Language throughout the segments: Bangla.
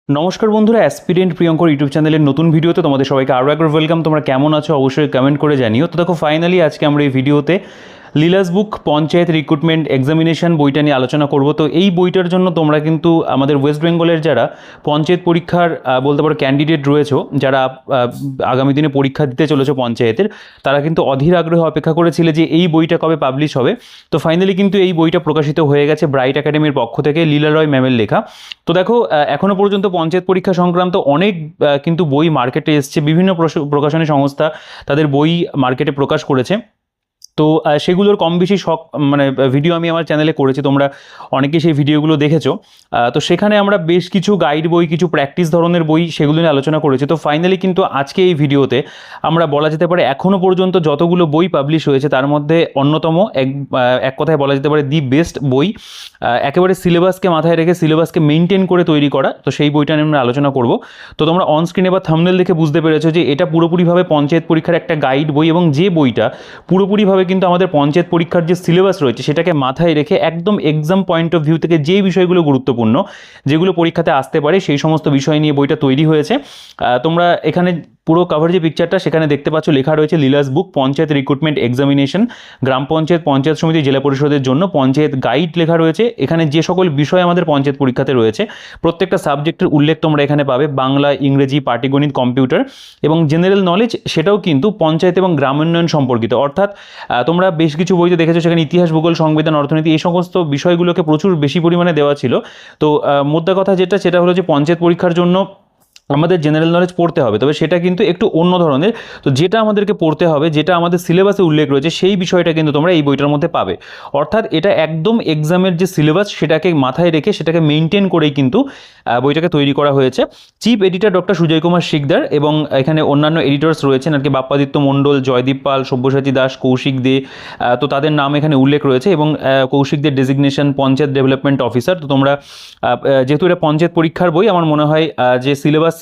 নমস্কার বন্ধুরা, অ্যাসপিরেন্ট প্রিয়ঙ্কর ইউটিউব চ্যানেলের নতুন ভিডিওতে তোমাদের সবাইকে আরও একবার ওয়েলকাম। তোমরা কেমন আছো অবশ্যই কমেন্ট করে জানিও। তো দেখো, ফাইনালি আজকে আমরা এই ভিডিওতে লীলাস বুক পঞ্চায়েত রিক্রুটমেন্ট এক্সামিনেশন বইটা নিয়ে আলোচনা করব। তো এই বইটার জন্য তোমরা কিন্তু আমাদের ওয়েস্ট বেঙ্গলের যারা পঞ্চায়েত পরীক্ষার বলতে পারো ক্যান্ডিডেট রয়েছো, যারা আগামী দিনে পরীক্ষা দিতে চলেছো পঞ্চায়েতের, তারা কিন্তু অধীর আগ্রহে অপেক্ষা করেছিলে যে এই বইটা কবে পাবলিশ হবে। তো ফাইনালি কিন্তু এই বইটা প্রকাশিত হয়ে গেছে ব্রাইট একাডেমির পক্ষ থেকে, লীলা রয় ম্যামের লেখা। তো দেখো, এখনো পর্যন্ত পঞ্চায়েত পরীক্ষা সংক্রান্ত অনেক কিন্তু বই মার্কেটে এসছে, বিভিন্ন প্রকাশনী সংস্থা তাদের বই মার্কেটে প্রকাশ করেছে। তো সেগুলোর কম বেশি মানে ভিডিও আমি আমার চ্যানেলে করেছি, তোমরা অনেকেই সেই ভিডিওগুলো দেখেছো। তো সেখানে আমরা বেশ কিছু গাইড বই, কিছু প্র্যাকটিস ধরনের বই, সেগুলো নিয়ে আলোচনা করেছি। তো ফাইনালি কিন্তু আজকে এই ভিডিওতে আমরা বলা যেতে পারে এখনও পর্যন্ত যতগুলো বই পাবলিশ হয়েছে তার মধ্যে অন্যতম এক কথায় বলা যেতে পারে দি বেস্ট বই, একেবারে সিলেবাসকে মাথায় রেখে সিলেবাসকে মেনটেন করে তৈরি করা। তো সেই বইটা নিয়ে আমরা আলোচনা করব। তো তোমরা অন স্ক্রিনে বা থাম্বনেল দেখে বুঝতে পেরেছো যে এটা পুরোপুরিভাবে পঞ্চায়েত পরীক্ষার একটা গাইড বই, এবং যে বইটা পুরোপুরিভাবে কিন্তু আমাদের পঞ্চায়েত পরীক্ষার যে সিলেবাস রয়েছে সেটাকে মাথায় রেখে একদম এক্সাম পয়েন্ট অফ ভিউ থেকে যে বিষয়গুলো গুরুত্বপূর্ণ, যেগুলো পরীক্ষাতে আসতে পারে, সেই সমস্ত বিষয় নিয়ে বইটা তৈরি হয়েছে। তোমরা এখানে পুরো কভার যে পিকচারটা সেখানে দেখতে পাচ্ছ, লেখা রয়েছে লীলাস বুক পঞ্চায়েত রিক্রুটমেন্ট এক্সামিনেশন, গ্রাম পঞ্চায়েত, পঞ্চায়েত সমিতি, জেলা পরিষদের জন্য পঞ্চায়েত গাইড লেখা রয়েছে। এখানে যে সকল বিষয় আমাদের পঞ্চায়েত পরীক্ষাতে রয়েছে প্রত্যেকটা সাবজেক্টের উল্লেখ তোমরা এখানে পাবে, বাংলা, ইংরেজি, পাটিগণিত, কম্পিউটার এবং জেনারেল নলেজ, সেটাও কিন্তু পঞ্চায়েত এবং গ্রামোন্নয়ন সম্পর্কিত। অর্থাৎ তোমরা বেশ কিছু বইতে দেখেছো সেখানে ইতিহাস, ভূগোল, সংবিধান, অর্থনীতি, এই সমস্ত বিষয়গুলোকে প্রচুর বেশি পরিমাণে দেওয়া ছিল। তো মোদ্দা কথা সেটা হলো যে পঞ্চায়েত পরীক্ষার জন্য আমাদের জেনারেল নলেজ পড়তে হবে, তবে সেটা কিন্তু একটু অন্য ধরনের। তো যেটা আমাদেরকে পড়তে হবে, যেটা আমাদের সিলেবাসে উল্লেখ রয়েছে, সেই বিষয়টা কিন্তু তোমরা এই বইটার মধ্যে পাবে। অর্থাৎ এটা একদম এক্সামের যে সিলেবাস সেটাকে মাথায় রেখে সেটাকে মেনটেন করেই কিন্তু বইটাকে তৈরি করা হয়েছে। Chief editor doctor Sujoy Kumar Sikdar, এবং এখানে অন্যান্য এডিটর্স রয়েছেন আর কি, বাপ্পাদিত্য মণ্ডল, জয়দীপ পাল, সব্যসাচী দাস, কৌশিক দে। তো তাদের নাম এখানে উল্লেখ রয়েছে, এবং কৌশিকদের ডেজিগনেশন পঞ্চায়েত ডেভেলপমেন্ট অফিসার। তো তোমরা যেহেতু এটা পঞ্চায়েত পরীক্ষার বই, আমার মনে হয় যে সিলেবাস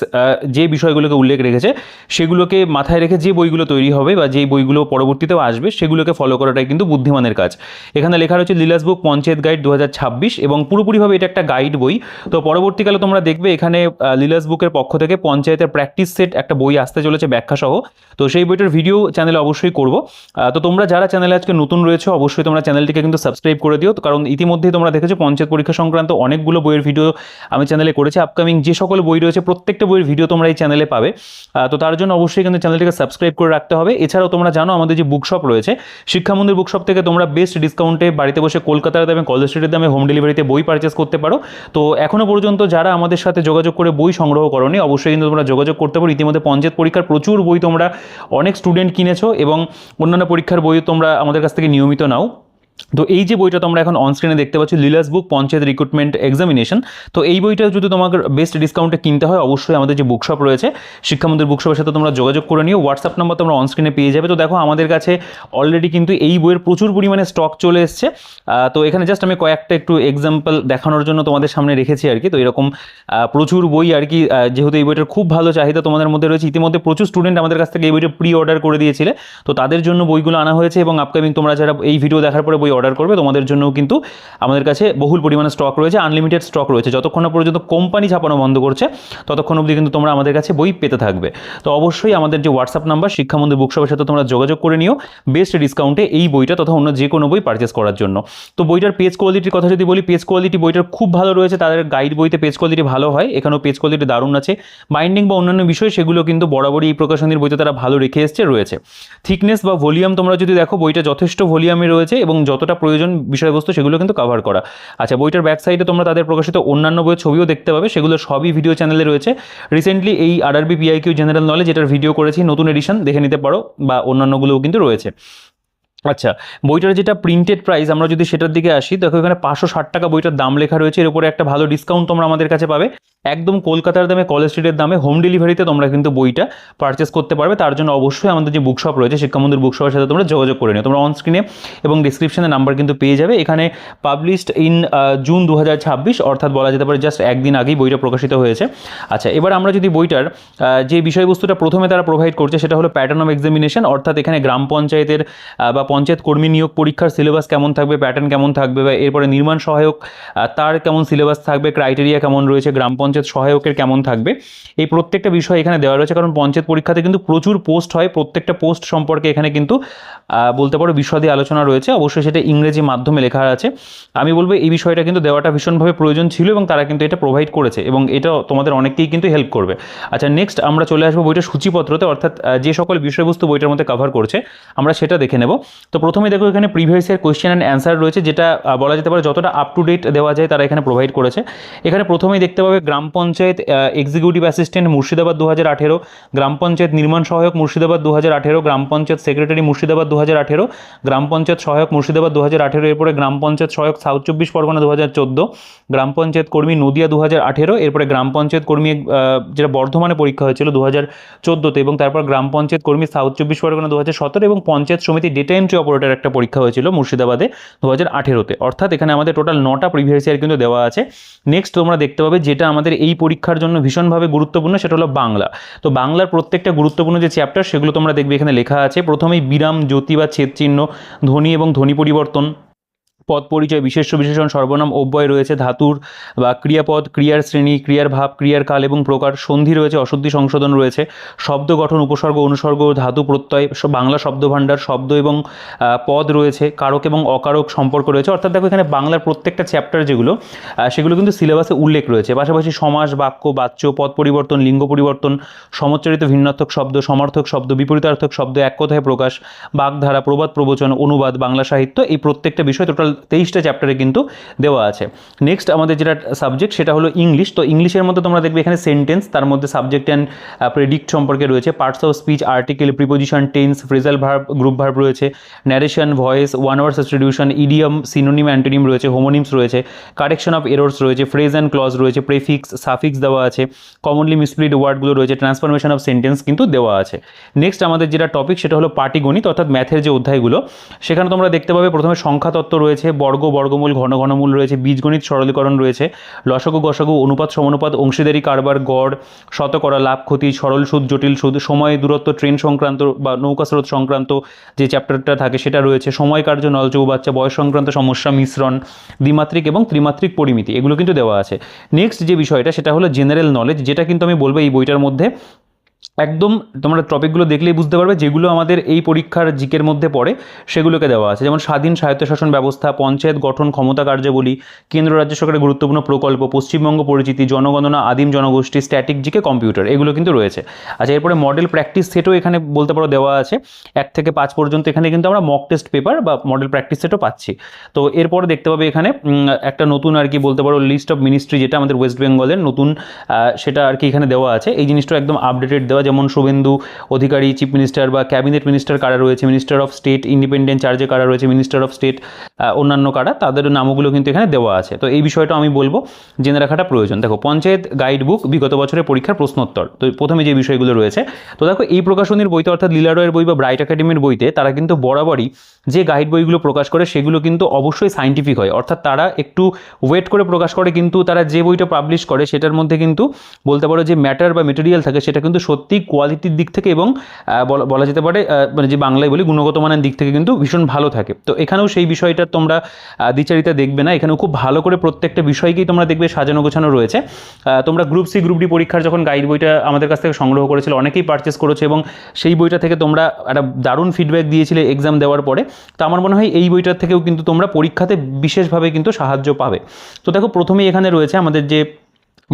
যে বিষয়গুলোকে উল্লেখ রেখেছে সেগুলোকে মাথায় রেখে যে বইগুলো তৈরি হবে বা যে বইগুলো পরবর্তীতেও আসবে সেগুলোকে ফলো করাটাই কিন্তু বুদ্ধিমানের কাজ। এখানে লেখা রয়েছে লীলাস বুক পঞ্চায়েত গাইড 2026, এবং পুরোপুরিভাবে এটা একটা গাইড বই। তো পরবর্তীকালে তোমরা দেখবে এখানে লীলাস বুকের পক্ষ থেকে পঞ্চায়েতের প্র্যাকটিস সেট একটা বই আসতে চলেছে ব্যাখ্যা সহ। তো সেই বইটার ভিডিও চ্যানেলে অবশ্যই করব। তো তোমরা যারা চ্যানেলে আজকে নতুন রয়েছে অবশ্যই তোমরা চ্যানেলটিকে কিন্তু সাবস্ক্রাইব করে দিও, কারণ ইতিমধ্যেই তোমরা দেখেছো পঞ্চায়েত পরীক্ষা সংক্রান্ত অনেকগুলো বইয়ের ভিডিও আমি চ্যানেলে করেছি। আপকামিং যে সকল বই রয়েছে প্রত্যেকটা বইয়ের ভিডিও তোমরা এই চ্যানেলে পাবে। তো তার জন্য অবশ্যই কিন্তু চ্যানেলটিকে সাবস্ক্রাইব করে রাখতে হবে। এছাড়াও তোমরা জানো আমাদের যে বুকশপ রয়েছে, শিক্ষামন্দির বুকশপ থেকে তোমরা বেস্ট ডিসকাউন্টে বাড়িতে বসে কলকাতার দামে, কলেজ স্ট্রিটের দামে হোম ডেলিভারিতে বই পারচেস করতে পারো। তো এখনো পর্যন্ত যারা আমাদের সাথে যোগাযোগ করে বই সংগ্রহ করোনি অবশ্যই কিন্তু তোমরা যোগাযোগ করতে পারো। ইতিমধ্যে পঞ্চায়েত পরীক্ষার প্রচুর বই তোমরা অনেক স্টুডেন্ট কিনেছো, এবং অন্যান্য পরীক্ষার বই তোমরা আমাদের কাছ থেকে নিয়মিত নাও। তো এই যে বইটা তোমরা এখন অন স্ক্রিনে দেখতে পাচ্ছ, লীলাস বুক পঞ্চায়েত রিক্রুটমেন্ট এক্সামিনেশন, তো এই বইটা যদি তোমাকে বেস্ট ডিসকাউন্টে কিনতে হয় অবশ্যই আমাদের যে বুকশপ রয়েছে শিক্ষামন্দির বুকশপের সাথে তোমরা যোগাযোগ করে নিও। হোয়াটসঅ্যাপ নাম্বার তোমরা অন স্ক্রিনে পেয়ে যাবে। তো দেখো, আমাদের কাছে অলরেডি কিন্তু এই বইয়ের প্রচুর পরিমাণে স্টক চলে এসছে। তো এখানে জাস্ট আমি কয়েকটা একটু এক্সাম্পল দেখানোর জন্য তোমাদের সামনে রেখেছি আর কি। তো এরকম প্রচুর বই আর কি, যেহেতু এই বইটার খুব ভালো চাহিদা তোমাদের মধ্যে রয়েছে, ইতিমধ্যে প্রচুর স্টুডেন্ট আমাদের কাছ থেকে এই বইটা প্রি অর্ডার করে দিয়েছিলে। তো তাদের জন্য বইগুলো আনা হয়েছে, এবং আপকামিং তোমরা যারা এই ভিডিও দেখার পরে বই অর্ডার করবে তোমাদের জন্যও কিন্তু আমাদের কাছে বহুল পরিমাণে স্টক রয়েছে, আনলিমিটেড স্টক রয়েছে। যতক্ষণ না পর্যন্ত কোম্পানি ছাপানো বন্ধ করছে ততক্ষণ অবধি কিন্তু তোমরা আমাদের কাছে বই পেতে থাকবে। তো অবশ্যই আমাদের যে হোয়াটসঅ্যাপ নাম্বার শিক্ষামন্দির বুকশপের সাথে তোমরা যোগাযোগ করে নিও বেস্ট ডিসকাউন্টে এই বইটা তথা অন্য যে কোনো বই পারচেস করার জন্য। তো বইটার পেজ কোয়ালিটির কথা যদি বলি, পেজ কোয়ালিটি বইটার খুব ভালো রয়েছে। তাদের গাইড বইতে পেজ কোয়ালিটি ভালো হয়, এখানেও পেজ কোয়ালিটি দারুণ আছে। বাইন্ডিং বা অন্যান্য বিষয় সেগুলো কিন্তু বরাবরই এই প্রকাশনীর বইতে তারা ভালো রেখে এসছে রয়েছে। থিকনেস বা ভলিউম তোমরা যদি দেখো, বইটা যথেষ্ট ভলিউমে রয়েছে, এবং যতটা প্রয়োজন বিষয়বস্তু সেগুলো কিন্তু কভার করা। আচ্ছা, বইটার ব্যাক সাইডে তোমরা তাদের প্রকাশিত অন্যান্য বইয়ের ছবিও দেখতে পাবে, সেগুলো সবই ভিডিও চ্যানেলে রয়েছে। রিসেন্টলি এই আরআরবি পিআইকিউ জেনারেল নলেজ এটার ভিডিও করেছি, নতুন এডিশন দেখে নিতে পারো, বা অন্যান্যগুলোও কিন্তু রয়েছে। আচ্ছা, বইটার যেটা প্রিন্টেড প্রাইস আমরা যদি সেটার দিকে আসি, দেখো এখানে 560 টাকা বইটার দাম লেখা রয়েছে। এর উপরে একটা ভালো ডিসকাউন্ট তোমরা আমাদের কাছে পাবে, একদম কলকাতার দামে, কলেজ স্ট্রিটের দামে, হোম ডেলিভারিতে তোমরা কিন্তু বইটা পারচেস করতে পারবে। তার জন্য অবশ্যই আমাদের যে বুকশপ রয়েছে শিক্ষামন্দির বুকশপের সাথে তোমরা যোগাযোগ করে নিও। তোমরা অন স্ক্রিনে এবং ডিসক্রিপশনে নাম্বার কিন্তু পেয়ে যাবে। এখানে পাবলিশড ইন জুন 2026, অর্থাৎ বলা যেতে পারে জাস্ট একদিন আগেই বইটা প্রকাশিত হয়েছে। আচ্ছা, এবার আমরা যদি বইটার যে বিষয়বস্তুটা প্রথমে তারা প্রোভাইড করছে সেটা হলো প্যাটার্ন অফ এক্সামিনেশন, অর্থাৎ এখানে গ্রাম পঞ্চায়েতের বা পঞ্চায়েত কর্মী নিয়োগ পরীক্ষার সিলেবাস কেমন থাকবে, প্যাটার্ন কেমন থাকবে, বা এরপরে নির্মাণ সহায়ক তার কেমন সিলেবাস থাকবে, ক্রাইটেরিয়া কেমন রয়েছে, গ্রাম পঞ্চায়েত পঞ্চায়েত সহায়কের কেমন থাকবে, এই প্রত্যেকটা বিষয় এখানে দেওয়া রয়েছে। কারণ পঞ্চায়েত পরীক্ষাতে কিন্তু প্রচুর পোস্ট হয়, প্রত্যেকটা পোস্ট সম্পর্কে এখানে কিন্তু বলতে পারো বিশদে আলোচনা রয়েছে। অবশ্যই সেটা ইংরেজি মাধ্যমে লেখা আছে। আমি বলবো এই বিষয়টা কিন্তু দেওয়াটা ভীষণভাবে প্রয়োজন ছিল এবং তারা কিন্তু এটা প্রোভাইড করেছে এবং এটা তোমাদের অনেককেই কিন্তু হেল্প করবে। আচ্ছা, নেক্সট আমরা চলে আসবো বইটা সূচিপত্রতে, অর্থাৎ যে সকল বিষয়বস্তু বইটার মধ্যে কভার করছে আমরা সেটা দেখে নেব। তো প্রথমে দেখো এখানে previous year question and answer রয়েছে, যেটা বলা যেতে পারে যতটা আপ টু ডেট দেওয়া যায় তারা এখানে প্রোভাইড করেছে। এখানে প্রথমেই দেখতে পাবে গ্রাম পঞ্চায়েত এক্সিকিউটিভ অ্যাসিস্ট্যান্ট মুর্শিদাবাদ 2018, গ্রাম পঞ্চায়েত নির্মাণ সহায়ক মুর্শিদাবাদ 2018, গ্রাম পঞ্চায়েত সেক্রেটারি মুর্শিদাবাদ 2018, গ্রাম পঞ্চায়েত সহায়ক মুর্শিদাবাদ 2018, এরপরে গ্রাম পঞ্চায়েত সহায়ক সাউথ 24 পরগনা 2014, গ্রাম পঞ্চায়েত কর্মী নদিয়া 2018, এরপরে গ্রাম পঞ্চায়েত কর্মী যেটা বর্ধমানে পরীক্ষা হয়েছিল 2014-তে, এবং তারপর গ্রাম পঞ্চায়েত কর্মী সাউথ 24 পরগনা 2017, এবং পঞ্চায়েত সমিতি ডেটা এন্ট্রি অপারেটর একটা পরীক্ষা হয়েছিল মুর্শিদাবাদে 2018-তে। অর্থাৎ এখানে আমাদের টোটাল 9টা প্রিভিয়াস ইয়ার কিন্তু দেওয়া আছে। নেক্সট তোমরা দেখতে পাবে যেটা আমাদের এই পরীক্ষার জন্য ভীষণভাবে গুরুত্বপূর্ণ, সেটা হলো বাংলা। তো বাংলার প্রত্যেকটা গুরুত্বপূর্ণ যে চ্যাপ্টার সেগুলো তোমরা দেখবে এখানে লেখা আছে। প্রথমেই বিরাম, জ্যোতি বা ছেদ চিহ্ন, ধ্বনি এবং ধ্বনি পরিবর্তন, পদ পরিচয়, বিশেষ্য বিশেষণ, সর্বনাম, অব্যয় রয়েছে, ধাতুর বা ক্রিয়াপদ, ক্রিয়ার শ্রেণী, ক্রিয়ার ভাব, ক্রিয়ার কাল এবং প্রকার, সন্ধি রয়েছে, অশুদ্ধি সংশোধন রয়েছে, শব্দ গঠন, উপসর্গ, অনুসর্গ, ধাতু প্রত্যয়, বাংলা শব্দভাণ্ডার, শব্দ এবং পদ রয়েছে, কারক এবং অকারক সম্পর্ক রয়েছে। অর্থাৎ দেখো এখানে বাংলার প্রত্যেকটা চ্যাপ্টার যেগুলো সেগুলো কিন্তু সিলেবাসে উল্লেখ রয়েছে। পাশাপাশি সমাস, বাক্য, বাচ্য, পদ পরিবর্তন, লিঙ্গ পরিবর্তন, সমচ্চারিত ভিন্নার্থক শব্দ, সমার্থক শব্দ, বিপরীতার্থক শব্দ, এক কথায় প্রকাশ, বাগধারা, প্রবাদ প্রবচন, অনুবাদ, বাংলা সাহিত্য, এই প্রত্যেকটা বিষয় টোটাল 23টা চ্যাপ্টারে কিন্তু দেওয়া আছে। নেক্সট আমাদের যেটা সাবজেক্ট সেটা হলো ইংলিশ। তো ইংলিশের মধ্যে তোমরা দেখবে এখানে সেন্টেন্স, তার মধ্যে সাবজেক্ট অ্যান্ড প্রেডিক্ট সম্পর্কে রয়েছে, parts of speech, article, preposition, tense, phrasal verb, group verb রয়েছে, narration, voice, one word substitution, idiom, synonym, antonym রয়েছে, হোমোনিমস রয়েছে, কারেকশন অফ এরর্স রয়েছে, ফ্রেজ অ্যান্ড ক্লজ রয়েছে, প্রেফিক্স, সাফিক্স দেওয়া আছে, কমনলি মিসপ্লিড ওয়ার্ডগুলো রয়েছে, ট্রান্সফরমেশন অফ সেন্টেন্স কিন্তু দেওয়া আছে। নেক্সট আমাদের যেটা টপিক সেটা হলো পাটিগণিত, অর্থাৎ ম্যাথের যে অধ্যায়গুলো সেখানে তোমরা দেখতে পাবে প্রথমে সংখ্যাতত্ত্ব রয়েছে, বর্গ, বর্গমূল, ঘন ঘনমূল রয়েছে, বীজগণিত সরলীকরণ রয়েছে, লসাগু গসাগু, অনুপাত সমানুপাত, অংশীদারি কারবার, গড়, শতকরা, লাভ ক্ষতি, সরল সুদ, জটিল সুদ, সময়, দূরত্ব, ট্রেন সংক্রান্ত বা নৌকা স্রোত সংক্রান্ত যে চ্যাপ্টারটা থাকে সেটা রয়েছে, সময় কার্য, নল চৌবাচ্চা, বয়স সংক্রান্ত সমস্যা, মিশ্রণ, দ্বিমাত্রিক এবং ত্রিমাত্রিক পরিমিতি, এগুলো কিন্তু দেওয়া আছে। নেক্সট যে বিষয়টা সেটা হলো জেনারেল নলেজ, যেটা কিন্তু আমি বলবো এই বইটার মধ্যে একদম তোমরা টপিকগুলো দেখলেই বুঝতে পারবে যেগুলো আমাদের এই পরীক্ষার জিকের মধ্যে পড়ে সেগুলোকে দেওয়া আছে। যেমন স্বাধীন স্বায়ত্তশাসন ব্যবস্থা, পঞ্চায়েত গঠন, ক্ষমতা কার্যাবলী, কেন্দ্র রাজ্য সরকারের গুরুত্বপূর্ণ প্রকল্প, পশ্চিমবঙ্গ পরিচিতি, জনগণনা, আদিম জনগোষ্ঠী, স্ট্যাটিক জিকে, কম্পিউটার, এগুলো কিন্তু রয়েছে। আচ্ছা, এরপরে মডেল প্র্যাকটিস সেটও এখানে বলতে পারো দেওয়া আছে 1 থেকে 5 পর্যন্ত। এখানে কিন্তু আমরা মক টেস্ট পেপার বা মডেল প্র্যাকটিস সেটও পাচ্ছি। তো এরপরে দেখতে পাবে এখানে একটা নতুন আর কি বলতে পারো লিস্ট অফ মিনিস্ট্রি, যেটা আমাদের ওয়েস্ট বেঙ্গলের নতুন, সেটা আর কি এখানে দেওয়া আছে। এই জিনিসটা একদম আপডেটেড দেওয়া, যেমন শুভেন্দু অধিকারী চিফ মিনিস্টার বা ক্যাবিনেট মিনিস্টার কারা রয়েছে, মিনিস্টার অফ স্টেট ইন্ডিপেন্ডেন্ট চার্জে কারা রয়েছে, মিনিস্টার অফ স্টেট অন্যান্য কারা, তাদের নামগুলো কিন্তু এখানে দেওয়া আছে। তো এই বিষয়টা আমি বলবো জেনে রাখাটা প্রয়োজন। দেখো পঞ্চায়েত গাইড বুক, বিগত বছরের পরীক্ষার প্রশ্নোত্তর, তো প্রথমে যে বিষয়গুলো রয়েছে, তো দেখো এই প্রকাশনীর বইতে অর্থাৎ লীলারয়ের বই বা ব্রাইট একাডেমির বইতে তারা কিন্তু বরাবরই যে গাইড বইগুলো প্রকাশ করে সেগুলো কিন্তু অবশ্যই সাইন্টিফিক হয়, অর্থাৎ তারা একটু ওয়েট করে প্রকাশ করে, কিন্তু তারা যে বইটা পাবলিশ করে সেটার মধ্যে কিন্তু বলতে পারো যে ম্যাটার বা মেটেরিয়াল থাকে সেটা কিন্তু সত্যি কোয়ালিটির দিক থেকে এবং বলা যেতে পারে মানে যে বাংলায় বলি গুণগত মানের দিক থেকে কিন্তু ভীষণ ভালো থাকে। তো এখানেও সেই বিষয়টা তোমরা দ্বিচারিতা দেখবে না, এখানেও খুব ভালো করে প্রত্যেকটা বিষয়কেই তোমরা দেখবে সাজানো গোছানো রয়েছে। তোমরা গ্রুপ সি গ্রুপ ডি পরীক্ষার যখন গাইড বইটা আমাদের কাছ থেকে সংগ্রহ করেছিল অনেকেই পারচেস করেছে এবং সেই বইটা থেকে তোমরা একটা দারুণ ফিডব্যাক দিয়েছিলে এক্সাম দেওয়ার পরে। তো আমার মনে হয় এই বইটার থেকেও কিন্তু তোমরা পরীক্ষাতে বিশেষভাবে কিন্তু সাহায্য পাবে। তো দেখো প্রথমেই এখানে রয়েছে আমাদের যে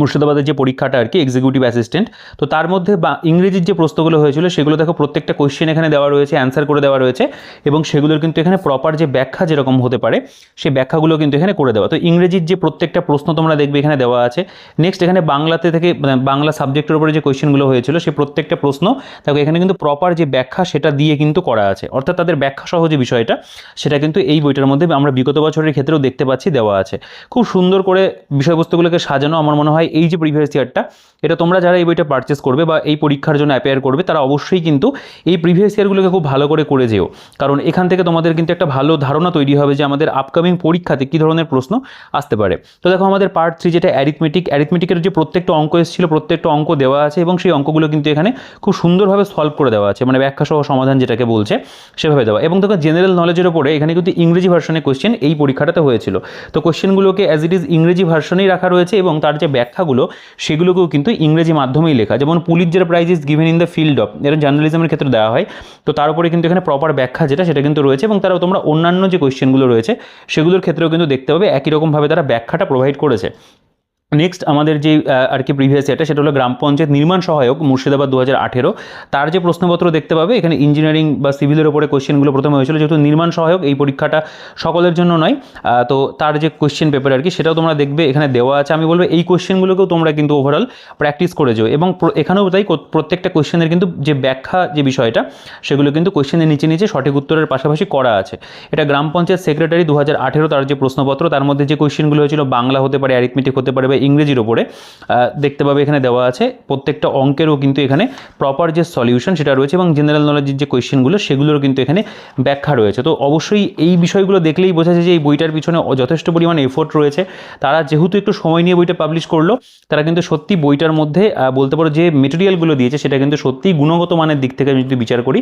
মুর্শিদাবাদের যে পরীক্ষাটা আর কি এক্সিকিউটিভ অ্যাসিস্ট্যান্ট, তো তার মধ্যে বা ইংরেজির যে প্রশ্নগুলো হয়েছিল সেগুলো দেখো প্রত্যেকটা কোয়েশ্চেন এখানে দেওয়া রয়েছে, অ্যান্সার করে দেওয়া রয়েছে এবং সেগুলোর কিন্তু এখানে প্রপার যে ব্যাখ্যা যেরকম হতে পারে সেই ব্যাখ্যাগুলো কিন্তু এখানে করে দেওয়া। তো ইংরেজির যে প্রত্যেকটা প্রশ্ন তোমরা দেখবে এখানে দেওয়া আছে। নেক্সট এখানে বাংলাতে থেকে বাংলা সাবজেক্টের উপরে যে কোয়েশ্চেনগুলো হয়েছিল সেই প্রত্যেকটা প্রশ্ন দেখো এখানে কিন্তু প্রপার যে ব্যাখ্যা সেটা দিয়ে কিন্তু করা আছে, অর্থাৎ তাদের ব্যাখ্যা সহ যে বিষয়টা সেটা কিন্তু এই বইটার মধ্যে আমরা বিগত বছরের ক্ষেত্রেও দেখতে পাচ্ছি দেওয়া আছে। খুব সুন্দর করে বিষয়বস্তুগুলোকে সাজানো। আমার মনে হয় এই যে প্রিভিয়াস ইয়ারটা, এটা তোমরা যারা এই বইটা পারচেস করবে বা এই পরীক্ষার জন্য অ্যাপেয়ার করবে তারা অবশ্যই কিন্তু এই প্রিভিয়াস ইয়ারগুলোকে খুব ভালো করে যেও, কারণ এখান থেকে তোমাদের কিন্তু একটা ভালো ধারণা তৈরি হবে যে আমাদের আপকামিং পরীক্ষাতে কী ধরনের প্রশ্ন আসতে পারে। তো দেখো আমাদের পার্ট 3 যেটা অ্যারিথমেটিকের যে প্রত্যেকটা অঙ্ক এসেছিল প্রত্যেকটা অঙ্ক দেওয়া আছে এবং সেই অঙ্কগুলো কিন্তু এখানে খুব সুন্দরভাবে সলভ করে দেওয়া আছে, মানে ব্যাখ্যা সহ সমাধান যেটাকে বলছে সেভাবে দেওয়া। এবং দেখো জেনারেল নলেজের ওপরে এখানে কিন্তু ইংরেজি ভার্সনে কোয়েশ্চেন এই পরীক্ষাটাতে হয়েছিল, তো কোয়েশ্চেনগুলোকে অ্যাজ ইট ইজ ইংরেজি ভার্সনেই রাখা রয়েছে এবং তার যে ব্যাখ্যা ব্যাখ্যাগুলো সেগুলোকেও কিন্তু ইংরেজি মাধ্যমেই লেখা। যেমন Pulitzer prize is given in the field of, এটা জার্নালিজমের ক্ষেত্রে দেওয়া হয়, তো তার উপরে কিন্তু এখানে প্রপার ব্যাখ্যা যেটা সেটা কিন্তু রয়েছে। এবং তারা তোমরা অন্যান্য যে কোয়েশ্চেনগুলো রয়েছে সেগুলোর ক্ষেত্রেও কিন্তু দেখতে পাবে একই রকমভাবে তারা ব্যাখ্যাটা প্রোভাইড করেছে। নেক্সট আমাদের যে আর কি প্রিভিয়াস ইয়ারটা সেটা হলো গ্রাম পঞ্চায়েত নির্মাণ সহায়ক মুর্শিদাবাদ 2018, তার যে প্রশ্নপত্র দেখতে পাবে এখানে ইঞ্জিনিয়ারিং বা সিভিলের ওপরে কোয়েশ্চেনগুলো প্রথমে হয়েছিল, যেহেতু নির্মাণ সহায়ক এই পরীক্ষাটা সকলের জন্য নয়, তো তার যে কোয়েশ্চেন পেপার আর কি সেটাও তোমরা দেখবে এখানে দেওয়া আছে। আমি বলবো এই কোয়েশ্চেনগুলোকেও তোমরা কিন্তু ওভারঅল প্র্যাকটিস করে যাও, এবং এখানেও তাই প্রত্যেকটা কোয়েশ্চেনের কিন্তু যে ব্যাখ্যা যে বিষয়টা সেগুলো কিন্তু কোয়েশ্চেনের নিচে নিচে সঠিক উত্তরের পাশাপাশি করা আছে। এটা গ্রাম পঞ্চায়েত সেক্রেটারি 2018 তার যে প্রশ্নপত্র, তার মধ্যে যে কোয়েশ্চেনগুলো হয়েছিল বাংলা হতে পারে, অ্যারিথমেটিক হতে পারে বা ইংরেজির ওপরে দেখতে পাবে এখানে দেওয়া আছে। প্রত্যেকটা অঙ্কেরও কিন্তু এখানে প্রপার যে সলিউশন সেটা রয়েছে, এবং জেনারেল নলেজের যে কোয়েশ্চেনগুলো সেগুলোর কিন্তু এখানে ব্যাখ্যা রয়েছে। তো অবশ্যই এই বিষয়গুলো দেখলেই বোঝা যায় যে এই বইটার পিছনে যথেষ্ট পরিমাণে এফোর্ট রয়েছে। তারা যেহেতু একটু সময় নিয়ে বইটা পাবলিশ করলো, তারা কিন্তু সত্যি বইটার মধ্যে বলতে পারো যে মেটেরিয়ালগুলো দিয়েছে সেটা কিন্তু সত্যিই গুণগত মানের দিক থেকে আমি যদি বিচার করি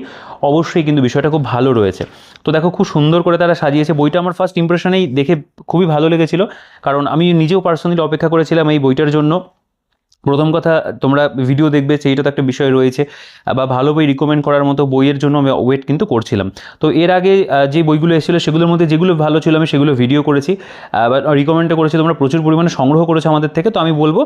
অবশ্যই কিন্তু বিষয়টা খুব ভালো রয়েছে। তো দেখো খুব সুন্দর করে তারা সাজিয়েছে বইটা। আমার ফার্স্ট ইমপ্রেশনেই দেখে খুবই ভালো লেগেছিল, কারণ আমি নিজেও পার্সোনালি অপেক্ষা করেছিলাম এই বইটার জন্য। প্রথম কথা, তোমরা ভিডিও দেখবে সেইটা তো একটা বিষয় রয়েছে, বা ভালো বই রিকমেন্ড করার মতো বইয়ের জন্য আমি ওয়েট কিন্তু করছিলাম। তো এর আগে যে বইগুলো এসেছিলো সেগুলোর মধ্যে যেগুলো ভালো ছিল আমি সেগুলো ভিডিও করেছি বা রিকমেন্ডও করেছি, তোমরা প্রচুর পরিমাণে সংগ্রহ করেছো আমাদের থেকে। তো আমি বলবো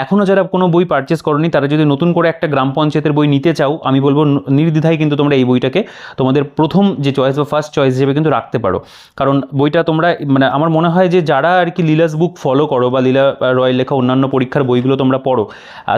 এখনও যারা কোনো বই পারচেস করোনি তারা যদি নতুন করে একটা গ্রাম পঞ্চায়েতের বই নিতে চাও, আমি বলবো নির্দ্বিধায় কিন্তু তোমরা এই বইটাকে তোমাদের প্রথম যে চয়েস বা ফার্স্ট চয়েস হিসেবে কিন্তু রাখতে পারো। কারণ বইটা তোমরা মানে আমার মনে হয় যে যারা আর কি লীলাস বুক ফলো করো বা লীলা রয়ের লেখা অন্যান্য পরীক্ষার বইগুলো তোমরা পড়ো,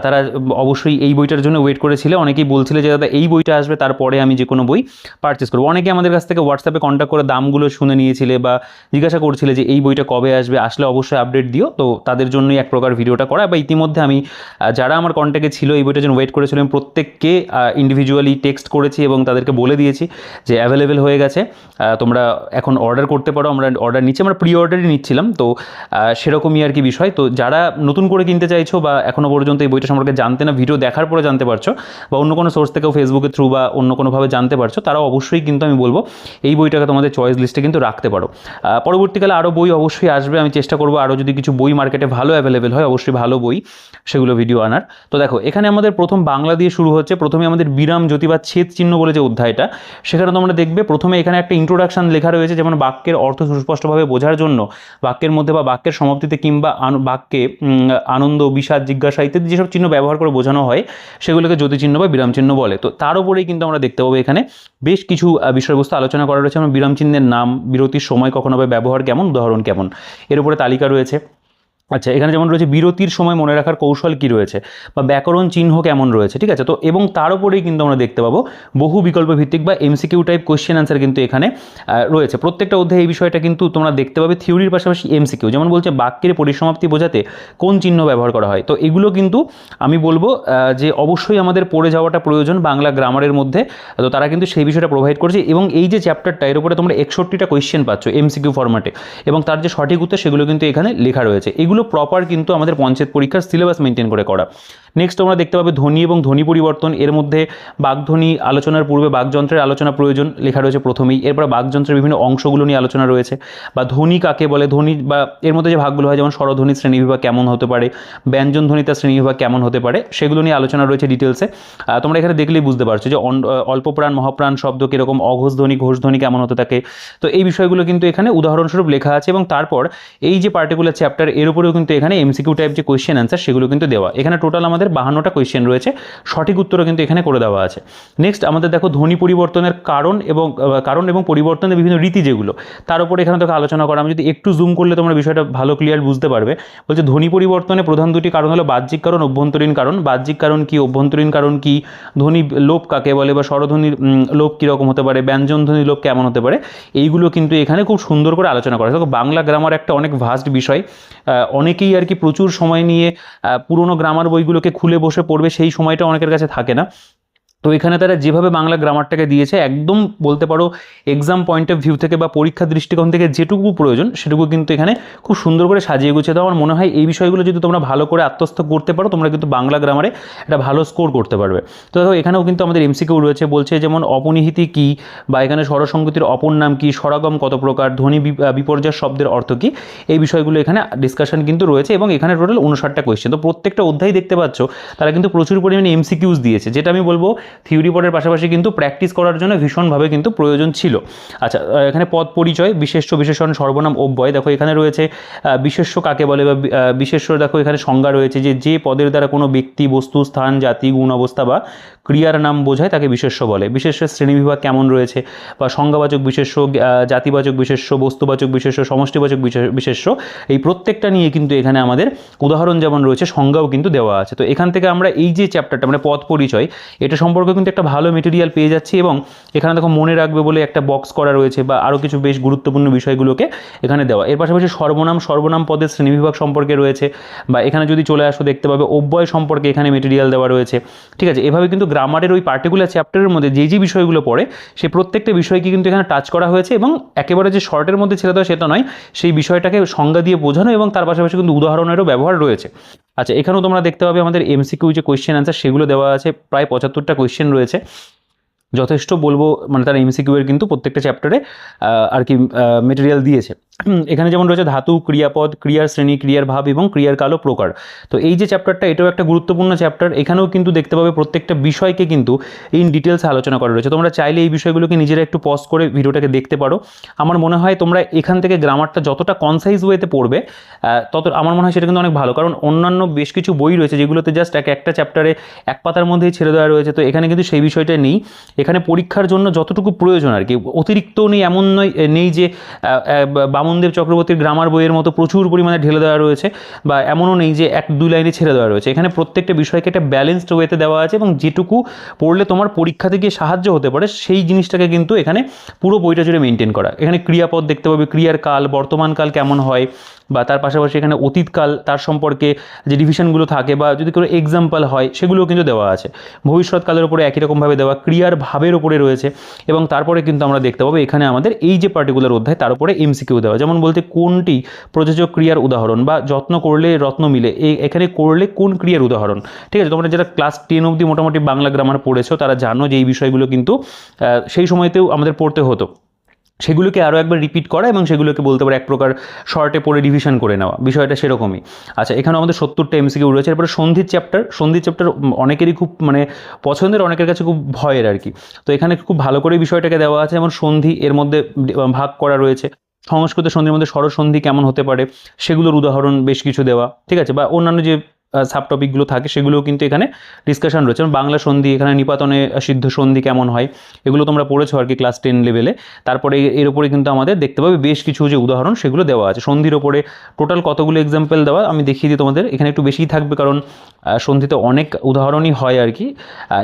তারা অবশ্যই এই বইটার জন্য ওয়েট করেছিলে। অনেকেই বলছিলে যে দাদা এই বইটা আসবে তারপরে আমি যে কোনো বই পারচেস করবো। অনেকে আমাদের কাছ থেকে হোয়াটসঅ্যাপে কন্ট্যাক্ট করে দামগুলো শুনে নিয়েছিলে বা জিজ্ঞাসা করছিলে যে এই বইটা কবে আসবে, আসলে অবশ্যই আপডেট দিও। তো তাদের জন্যই এক প্রকার ভিডিওটা করা। বা ইতিমধ্যে আমি যারা আমার কন্ট্যাক্টে ছিল এই বইটার জন্য ওয়েট করেছিল, আমি প্রত্যেককে ইন্ডিভিজুয়ালি টেক্সট করেছি এবং তাদেরকে বলে দিয়েছি যে অ্যাভেলেবেল হয়ে গেছে, তোমরা এখন অর্ডার করতে পারো। আমরা অর্ডার নিচ্ছি, আমরা প্রি অর্ডারই নিচ্ছিলাম। তো সেরকমই আর কি বিষয়। তো যারা নতুন করে কিনতে চাইছো বা এখনও পর্যন্ত এই বইটা সম্পর্কে জানতে না, ভিডিও দেখার পরে জানতে পারছো, বা অন্য কোনো সোর্স থেকেও ফেসবুকের থ্রু বা অন্য কোনোভাবে জানতে পারছো, তারাও অবশ্যই কিন্তু আমি বলবো এই বইটাকে তোমাদের চয়েস লিস্টে কিন্তু রাখতে পারো। পরবর্তীকালে আরও বই অবশ্যই আসবে, আমি চেষ্টা করবো আরও যদি কিছু বই মার্কেটে ভালো অ্যাভেলেবেল হয়, অবশ্যই ভালো বই সেগুলো ভিডিও আনার। তো দেখো এখানে আমাদের প্রথম বাংলা দিয়ে শুরু হচ্ছে। প্রথমে আমাদের বিরাম জ্যোতি বা ছেদ চিহ্ন বলে যে অধ্যায়টা, সেখানে তোমরা দেখবে প্রথমে এখানে একটা ইন্ট্রোডাকশন লেখা রয়েছে, যেমন বাক্যের অর্থ সুস্পষ্টভাবে বোঝার জন্য বাক্যের মধ্যে বা বাক্যের সমাপ্তিতে কিংবা বাক্যে আনন্দ, বিষাদ, জিজ্ঞাসা ইত্যাদি যেসব চিহ্ন ব্যবহার করে বোঝানো হয় সেগুলোকে জ্যোতি চিহ্ন বা বিরাম চিহ্ন বলে। তো তার উপরেই কিন্তু আমরা দেখতে পাবো এখানে বেশ কিছু বিষয়বস্তু আলোচনা করা রয়েছে। যেমন বিরাম চিহ্নের নাম, বিরতির সময় কখন হবে, ব্যবহার কেমন, উদাহরণ কেমন, এর উপরে তালিকা রয়েছে। আচ্ছা, এখানে যেমন রয়েছে বিরতির সময় মনে রাখার কৌশল কী রয়েছে, বা ব্যাকরণ চিহ্ন কেমন রয়েছে, ঠিক আছে। তো এবং তার উপরেই কিন্তু আমরা দেখতে পাবো বহু বিকল্প ভিত্তিক বা এমসিকিউ টাইপ কোয়েশ্চেন আনসার কিন্তু এখানে রয়েছে। প্রত্যেকটা অধ্যায়ে এই বিষয়টা কিন্তু তোমরা দেখতে পাবে থিওরির পাশাপাশি এমসিকিউ। যেমন বলছে বাক্যের পরিসমাপ্তি বোঝাতে কোন চিহ্ন ব্যবহার করা হয়। তো এগুলো কিন্তু আমি বলবো যে অবশ্যই আমাদের পড়ে যাওয়াটা প্রয়োজন বাংলা গ্রামারের মধ্যে। তো তারা কিন্তু সেই বিষয়টা প্রোভাইড করেছে, এবং এই যে চ্যাপ্টারটা এর উপরে তোমরা 61টা কোয়েশ্চেন পাচ্ছ এমসিকিউ ফরম্যাটে, এবং তার যে সঠিক উত্তর সেগুলো কিন্তু এখানে লেখা রয়েছে। এগুলো প্রপার কিন্তু আমাদের পঞ্চায়েত পরীক্ষার সিলেবাস মেনটেন করে করা। নেক্সট তোমরা দেখতে পাবে ধ্বনি এবং ধ্বনি পরিবর্তন। এর মধ্যে বাগধ্বনি আলোচনার পূর্বে বাগযন্ত্রের আলোচনা প্রয়োজন লেখা রয়েছে প্রথমেই। এরপর বাগযন্ত্রের বিভিন্ন অংশগুলো নিয়ে আলোচনা রয়েছে, বা ধ্বনি কাকে বলে, ধ্বনি বা এর মধ্যে যে ভাগগুলো হয় যেমন স্বরধ্বনি শ্রেণীবিভাগ কেমন হতে পারে, ব্যঞ্জন ধ্বনি তার শ্রেণীবিভাগ কেমন হতে পারে, সেগুলো নিয়ে আলোচনা রয়েছে ডিটেলসে। তোমরা এখানে দেখলেই বুঝতে পারছো যে অল্পপ্রাণ মহাপ্রাণ শব্দ কীরকম, অঘোষ ধ্বনি ঘোষ ধ্বনি কেমন হতে থাকে। তো এই বিষয়গুলো কিন্তু এখানে উদাহরণস্বরূপ লেখা আছে, এবং তারপর এই যে পার্টিকুলার চ্যাপ্টার এর উপরেও কিন্তু এখানে এমসিকিউ টাইপ যে কোয়েশ্চেন অ্যান্সার সেগুলো কিন্তু দেওয়া। এখানে টোটাল আমাদের 52টা কোয়েশ্চেন রয়েছে, সঠিক উত্তরও কিন্তু এখানে করে দেওয়া আছে। নেক্সট আমাদের দেখো ধ্বনি পরিবর্তনের কারণ এবং পরিবর্তনের বিভিন্ন রীতি যেগুলো, তার উপরে এখানে তোকে আলোচনা করা। আমি যদি একটু জুম করলে তোমরা বিষয়টা ভালো ক্লিয়ার বুঝতে পারবে। বলছে ধ্বনি পরিবর্তনে প্রধান দুটি কারণ হলো বাহ্যিক কারণ, অভ্যন্তরীণ কারণ। বাহ্যিক কারণ কি, অভ্যন্তরীণ কারণ কি, ধ্বনি লোপ কাকে বলে, বা স্বরধ্বনির লোপ কীরকম হতে পারে, ব্যঞ্জন ধ্বনির লোপ কেমন হতে পারে, এইগুলো কিন্তু এখানে খুব সুন্দর করে আলোচনা করা। দেখো বাংলা গ্রামার একটা অনেক ভাস্ট বিষয়, অনেকেই আর কি প্রচুর সময় নিয়ে পুরোনো গ্রামার বইগুলোকে খুলে বসে পড়বে, সেই সময়টা অনেকের কাছে থাকে না। তো এখানে তারা যেভাবে বাংলা গ্রামারটাকে দিয়েছে একদম বলতে পারো এক্সাম পয়েন্ট অফ ভিউ থেকে বা পরীক্ষা দৃষ্টিকোণ থেকে যেটুকু প্রয়োজন সেটুকু কিন্তু এখানে খুব সুন্দর করে সাজিয়ে গুছিয়ে দেওয়া। আমার মনে হয় এই বিষয়গুলো যদি তোমরা ভালো করে আত্মস্থ করতে পারো তোমরা কিন্তু বাংলা গ্রামারে একটা ভালো স্কোর করতে পারবে। তো দেখো এখানেও কিন্তু আমাদের এমসিকিউ রয়েছে, বলছে যেমন অপনিহিতি কী, বা এখানে স্বরসংগতির অপর নাম কী, স্বরাগম কত প্রকার, ধ্বনি বিপর্যয় শব্দের অর্থ কী, এই বিষয়গুলো এখানে ডিসকাশন কিন্তু রয়েছে। এবং এখানে টোটাল 59টা কোয়েশ্চেন। তো প্রত্যেকটা অধ্যায় দেখতে পাচ্ছ তারা কিন্তু প্রচুর পরিমাণে এমসিকিউজ দিয়েছে, যেটা আমি বলবো থিওরি পড়ার পাশাপাশি কিন্তু প্র্যাকটিস করার জন্য ভীষণভাবে কিন্তু প্রয়োজন ছিল। আচ্ছা, এখানে পদ পরিচয়, বিশেষ্য, বিশেষণ, সর্বনাম, অব্যয়। দেখো এখানে রয়েছে বিশেষ্য কাকে বলে, বা বিশেষ্য দেখো এখানে সংজ্ঞা রয়েছে যে পদের দ্বারা কোনো ব্যক্তি, বস্তু, স্থান, জাতি, গুণ, অবস্থা বা ক্রিয়ার নাম বোঝায় তাকে বিশেষ্য বলে। বিশেষ্যের শ্রেণীবিভাগ কেমন রয়েছে, বা সংজ্ঞাবাচক বিশেষ্য, জাতিবাচক বিশেষ্য, বস্তুবাচক বিশেষ্য, সমষ্টিবাচক বিশেষ্য, এই প্রত্যেকটা নিয়ে কিন্তু এখানে আমাদের উদাহরণ যেমন রয়েছে সংজ্ঞাও কিন্তু দেওয়া আছে। তো এখান থেকে আমরা এই যে চ্যাপ্টারটা মানে পদ পরিচয়, এটা সম্পর্কে কিন্তু একটা ভালো মেটেরিয়াল পেয়ে যাচ্ছি। এবং এখানে দেখো মনে রাখবে বলে একটা বক্স করা রয়েছে, বা আরও কিছু বেশ গুরুত্বপূর্ণ বিষয়গুলোকে এখানে দেওয়া। এর পাশাপাশি সর্বনাম পদের শ্রেণীবিভাগ সম্পর্কে রয়েছে, বা এখানে যদি চলে আসো দেখতে পাবে অব্যয় সম্পর্কে এখানে মেটেরিয়াল দেওয়া রয়েছে। ঠিক আছে, এভাবে কিন্তু গ্রামারের ওই পার্টিকুলার চ্যাপ্টারের মধ্যে যে বিষয়গুলো পড়ে সেই প্রত্যেকটা বিষয়কে কিন্তু এখানে টাচ করা হয়েছে। এবং একেবারে যে শর্টের মধ্যে ছেড়ে দেওয়া সেটা নয়, সেই বিষয়টাকে সংজ্ঞা দিয়ে বোঝানো এবং তার পাশাপাশি কিন্তু উদাহরণেরও ব্যবহার রয়েছে। আচ্ছা, এখানেও তোমরা দেখতে পাবে আমাদের এমসিকিউ যে কোয়েশ্চেন অ্যান্সার সেগুলো দেওয়া আছে, প্রায় 75টা কোয়েশ্চেন রয়েছে। যথেষ্ট বলবো, মানে তারা এমসিকিউ এর কিন্তু প্রত্যেকটা চ্যাপ্টারে আর কি মেটেরিয়াল দিয়েছে। এখানে যেমন রয়েছে ধাতু, ক্রিয়াপদ, ক্রিয়ার শ্রেণী, ক্রিয়ার ভাব এবং ক্রিয়ার কাল ও প্রকার। তো এই যে চ্যাপ্টারটা এটাও একটা গুরুত্বপূর্ণ চ্যাপ্টার। এখানেও কিন্তু দেখতে পাবে প্রত্যেকটা বিষয়কে কিন্তু ইন ডিটেলসে আলোচনা করা রয়েছে। তোমরা চাইলে এই বিষয়গুলোকে নিজেরা একটু পজ করে ভিডিওটাকে দেখতে পারো। আমার মনে হয় তোমরা এখান থেকে গ্রামারটা যতটা কনসাইজ ওয়েতে পড়বে তত আমার মনে হয় সেটা কিন্তু অনেক ভালো। কারণ অন্যান্য বেশ কিছু বই রয়েছে যেগুলোতে জাস্ট একটা চ্যাপ্টারে এক পাতার মধ্যেই ছেড়ে দেওয়া রয়েছে। তো এখানে কিন্তু সেই বিষয়টা নেই। এখানে পরীক্ষার জন্য যতটুকু প্রয়োজন আর কি, অতিরিক্ত নেই এমন নেই যে বামনদেব চক্রবর্তীর গ্রামার বইয়ের মতো প্রচুর পরিমাণে ঢেলে দেওয়া রয়েছে, বা এমনও নেই যে 1-2 লাইনে ছেড়ে দেওয়া রয়েছে। এখানে প্রত্যেকটা বিষয়কে একটা ব্যালেন্সড ওয়েতে দেওয়া আছে, এবং যেটুকু পড়লে তোমার পরীক্ষাতে গিয়ে সাহায্য হতে পারে সেই জিনিসটাকে কিন্তু এখানে পুরো বইটা জুড়ে মেনটেন করা। এখানে ক্রিয়াপদ দেখতে পাবে, ক্রিয়ার কাল, বর্তমান কাল কেমন হয়, বা তার পাশাপাশি এখানে অতীতকাল তার সম্পর্কে যে ডিভিশনগুলো থাকে বা যদি কোনো এক্সাম্পল হয় সেগুলোও কিন্তু দেওয়া আছে। ভবিষ্যৎকালের উপরে একই রকমভাবে দেওয়া, ক্রিয়ার ভাবের উপরে রয়েছে। এবং তারপরে কিন্তু আমরা দেখতে পাবো এখানে আমাদের এই যে পার্টিকুলার অধ্যায় তার উপরে এমসিকিউ দেওয়া, যেমন বলতে কোনটি প্রযোজক ক্রিয়ার উদাহরণ, বা যত্ন করলে রত্ন মিলে, এখানে করলে কোন ক্রিয়ার উদাহরণ। ঠিক আছে, তোমরা যারা ক্লাস 10 অবধি মোটামুটি বাংলা গ্রামার পড়েছো তারা জানো যে এই বিষয়গুলো কিন্তু সেই সময়তেও আমাদের পড়তে হতো। সেগুলোকে আরও একবার রিপিট করা এবং সেগুলোকে বলতে পারে এক প্রকার শর্টে পড়ে রিভিশন করে নেওয়া, বিষয়টা সেরকমই। আচ্ছা, এখানে আমাদের 70টা এমসিকিউ রয়েছে। এরপরে সন্ধির চ্যাপ্টার অনেকেরই খুব মানে পছন্দের, অনেকের কাছে খুব ভয়ের আর কি। তো এখানে খুব ভালো করে বিষয়টাকে দেওয়া আছে, যেমন সন্ধি এর মধ্যে ভাগ করা রয়েছে। সংস্কৃত সন্ধির মধ্যে স্বরসন্ধি কেমন হতে পারে সেগুলোর উদাহরণ বেশ কিছু দেওয়া। ঠিক আছে, বা অন্যান্য যে সাব টপিকগুলো থাকে সেগুলোও কিন্তু এখানে ডিসকাশন রয়েছে। বাংলা সন্ধি, এখানে নিপাতনে সিদ্ধ সন্ধি কেমন হয় এগুলো তোমরা পড়েছো আর কি ক্লাস 10 লেভেলে। তারপরে এর উপরে কিন্তু আমাদের দেখতে পাবে বেশ কিছু যে উদাহরণ সেগুলো দেওয়া আছে। সন্ধির ওপরে টোটাল কতগুলো এক্সাম্পল দেওয়া আমি দেখিয়ে দিই তোমাদের। এখানে একটু বেশিই থাকবে কারণ সন্ধিতে অনেক উদাহরণই হয় আর কি।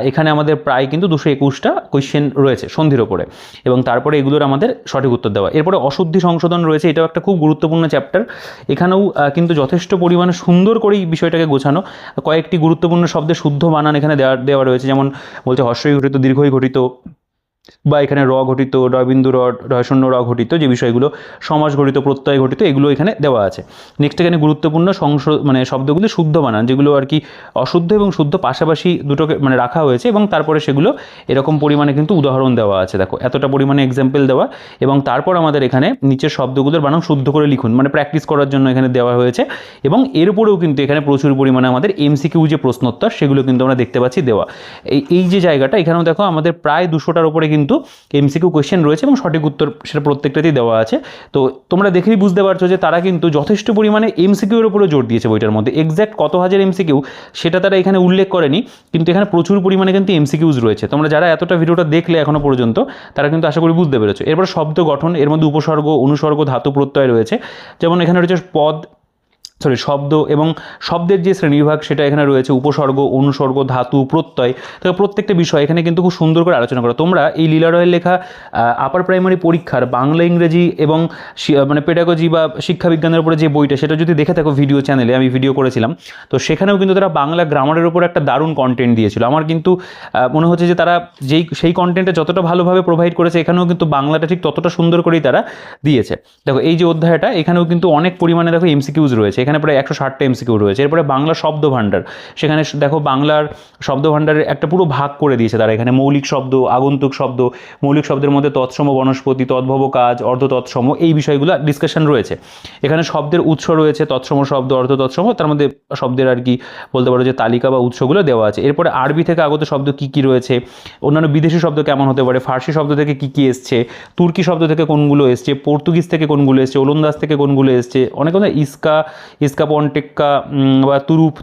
এখানে আমাদের প্রায় কিন্তু 221টা কোয়েশ্চেন রয়েছে সন্ধির ওপরে, এবং তারপরে এগুলোর আমাদের সঠিক উত্তর দেওয়া। এরপরে অশুদ্ধি সংশোধন রয়েছে, এটাও একটা খুব গুরুত্বপূর্ণ চ্যাপ্টার। এখানেও কিন্তু যথেষ্ট পরিমাণে সুন্দর করেই বিষয়টাকে গোছানো। কয়েকটি গুরুত্বপূর্ণ শব্দের শুদ্ধ বানান এখানে দেওয়া রয়েছে, যেমন বলছে হর্ষই ঘটিত, দীর্ঘই ঘটিত, বা এখানে র ঘটিত, ডয়বিন্দু র, ঢয়শূন্য র ঘটিত যে বিষয়গুলো, সমাস ঘটিত, প্রত্যয় ঘটিত, এগুলো এখানে দেওয়া আছে। নেক্সট এখানে গুরুত্বপূর্ণ মানে শব্দগুলি শুদ্ধ বানান, যেগুলো আর কি অশুদ্ধ এবং শুদ্ধ পাশাপাশি দুটোকে মানে রাখা হয়েছে, এবং তারপরে সেগুলো এরকম পরিমাণে কিন্তু উদাহরণ দেওয়া আছে। দেখো এতটা পরিমাণে এক্সাম্পল দেওয়া, এবং তারপর আমাদের এখানে নিচের শব্দগুলোর বানান শুদ্ধ করে লিখুন, মানে প্র্যাকটিস করার জন্য এখানে দেওয়া হয়েছে। এবং এর উপরেও কিন্তু এখানে প্রচুর পরিমাণে আমাদের এমসিকিউ যে প্রশ্নোত্তর সেগুলো কিন্তু আমরা দেখতে পাচ্ছি দেওয়া। এই যে জায়গাটা এখানেও দেখো আমাদের প্রায় 200টার উপরে কিন্তু এমসিকিউ কোয়েশ্চেন রয়েছে, এবং সঠিক উত্তর সেটা প্রত্যেকটাতেই দেওয়া আছে। তো তোমরা দেখেই বুঝতে পারছো যে তারা কিন্তু যথেষ্ট পরিমাণে এমসিকিউর উপরে জোর দিয়েছে বইটার মধ্যে। এক্স্যাক্ট কত হাজার এমসিকিউ সেটা তারা এখানে উল্লেখ করেনি, কিন্তু এখানে প্রচুর পরিমাণে কিন্তু এমসিকিউজ রয়েছে। তোমরা যারা এতটা ভিডিওটা দেখলে এখনো পর্যন্ত তারা কিন্তু আশা করি বুঝতে পেরেছো। এরপর শব্দ গঠন, এর মধ্যে উপসর্গ, অনুসর্গ, ধাতু, প্রত্যয় রয়েছে। যেমন এখানে রয়েছে পদ, শব্দ এবং শব্দের যে শ্রেণীবিভাগ সেটা এখানে রয়েছে, উপসর্গ, অনুসর্গ, ধাতু, প্রত্যয়, তো প্রত্যেকটা বিষয় এখানে কিন্তু খুব সুন্দর করে আলোচনা করা। তোমরা এই লীলা রয়ের লেখা আপার প্রাইমারি পরীক্ষার বাংলা, ইংরেজি এবং মানে পেডাগজি বা শিক্ষাবিজ্ঞানের উপরে যে বইটা, সেটা যদি দেখে থাকো ভিডিও চ্যানেলে আমি ভিডিও করেছিলাম, তো সেখানেও কিন্তু তারা বাংলা গ্রামারের উপর একটা দারুণ কন্টেন্ট দিয়েছিল। আমার কিন্তু মনে হচ্ছে যে তারা সেই কন্টেন্টটা যতটা ভালোভাবে প্রোভাইড করেছে, এখানেও কিন্তু বাংলাটা ঠিক ততটা সুন্দর করেই তারা দিয়েছে। দেখো এই যে অধ্যায়টা, এখানেও কিন্তু অনেক পরিমাণে দেখো এমসিকিউজ রয়েছে, এখানে প্রায় 160টা এমসিকিউ রয়েছে। এরপরে বাংলা শব্দ ভাণ্ডার, সেখানে দেখো বাংলার শব্দ ভাণ্ডারের একটা পুরো ভাগ করে দিয়েছে তারা। এখানে মৌলিক শব্দ, আগন্তুক শব্দ, মৌলিক শব্দের মধ্যে তৎসম বনস্পতি, তদ্ভব কাজ, অর্ধ তৎসম, এই বিষয়গুলো ডিসকাশন রয়েছে। এখানে শব্দের উৎস রয়েছে, তৎসম শব্দ, অর্ধ তৎসম, তার মধ্যে শব্দের আর কি বলতে পারো যে তালিকা বা উৎসগুলো দেওয়া আছে। এরপরে আরবি থেকে আগত শব্দ কী কী রয়েছে, অন্যান্য বিদেশি শব্দ কেমন হতে পারে, ফার্সি শব্দ থেকে কী কী এসছে, তুর্কি শব্দ থেকে কোনগুলো এসছে, পর্তুগিজ থেকে কোনগুলো এসছে, ওলন্দাজ থেকে কোনগুলো এসছে, অনেক কথা ইস্কা পন্টেক্কা বা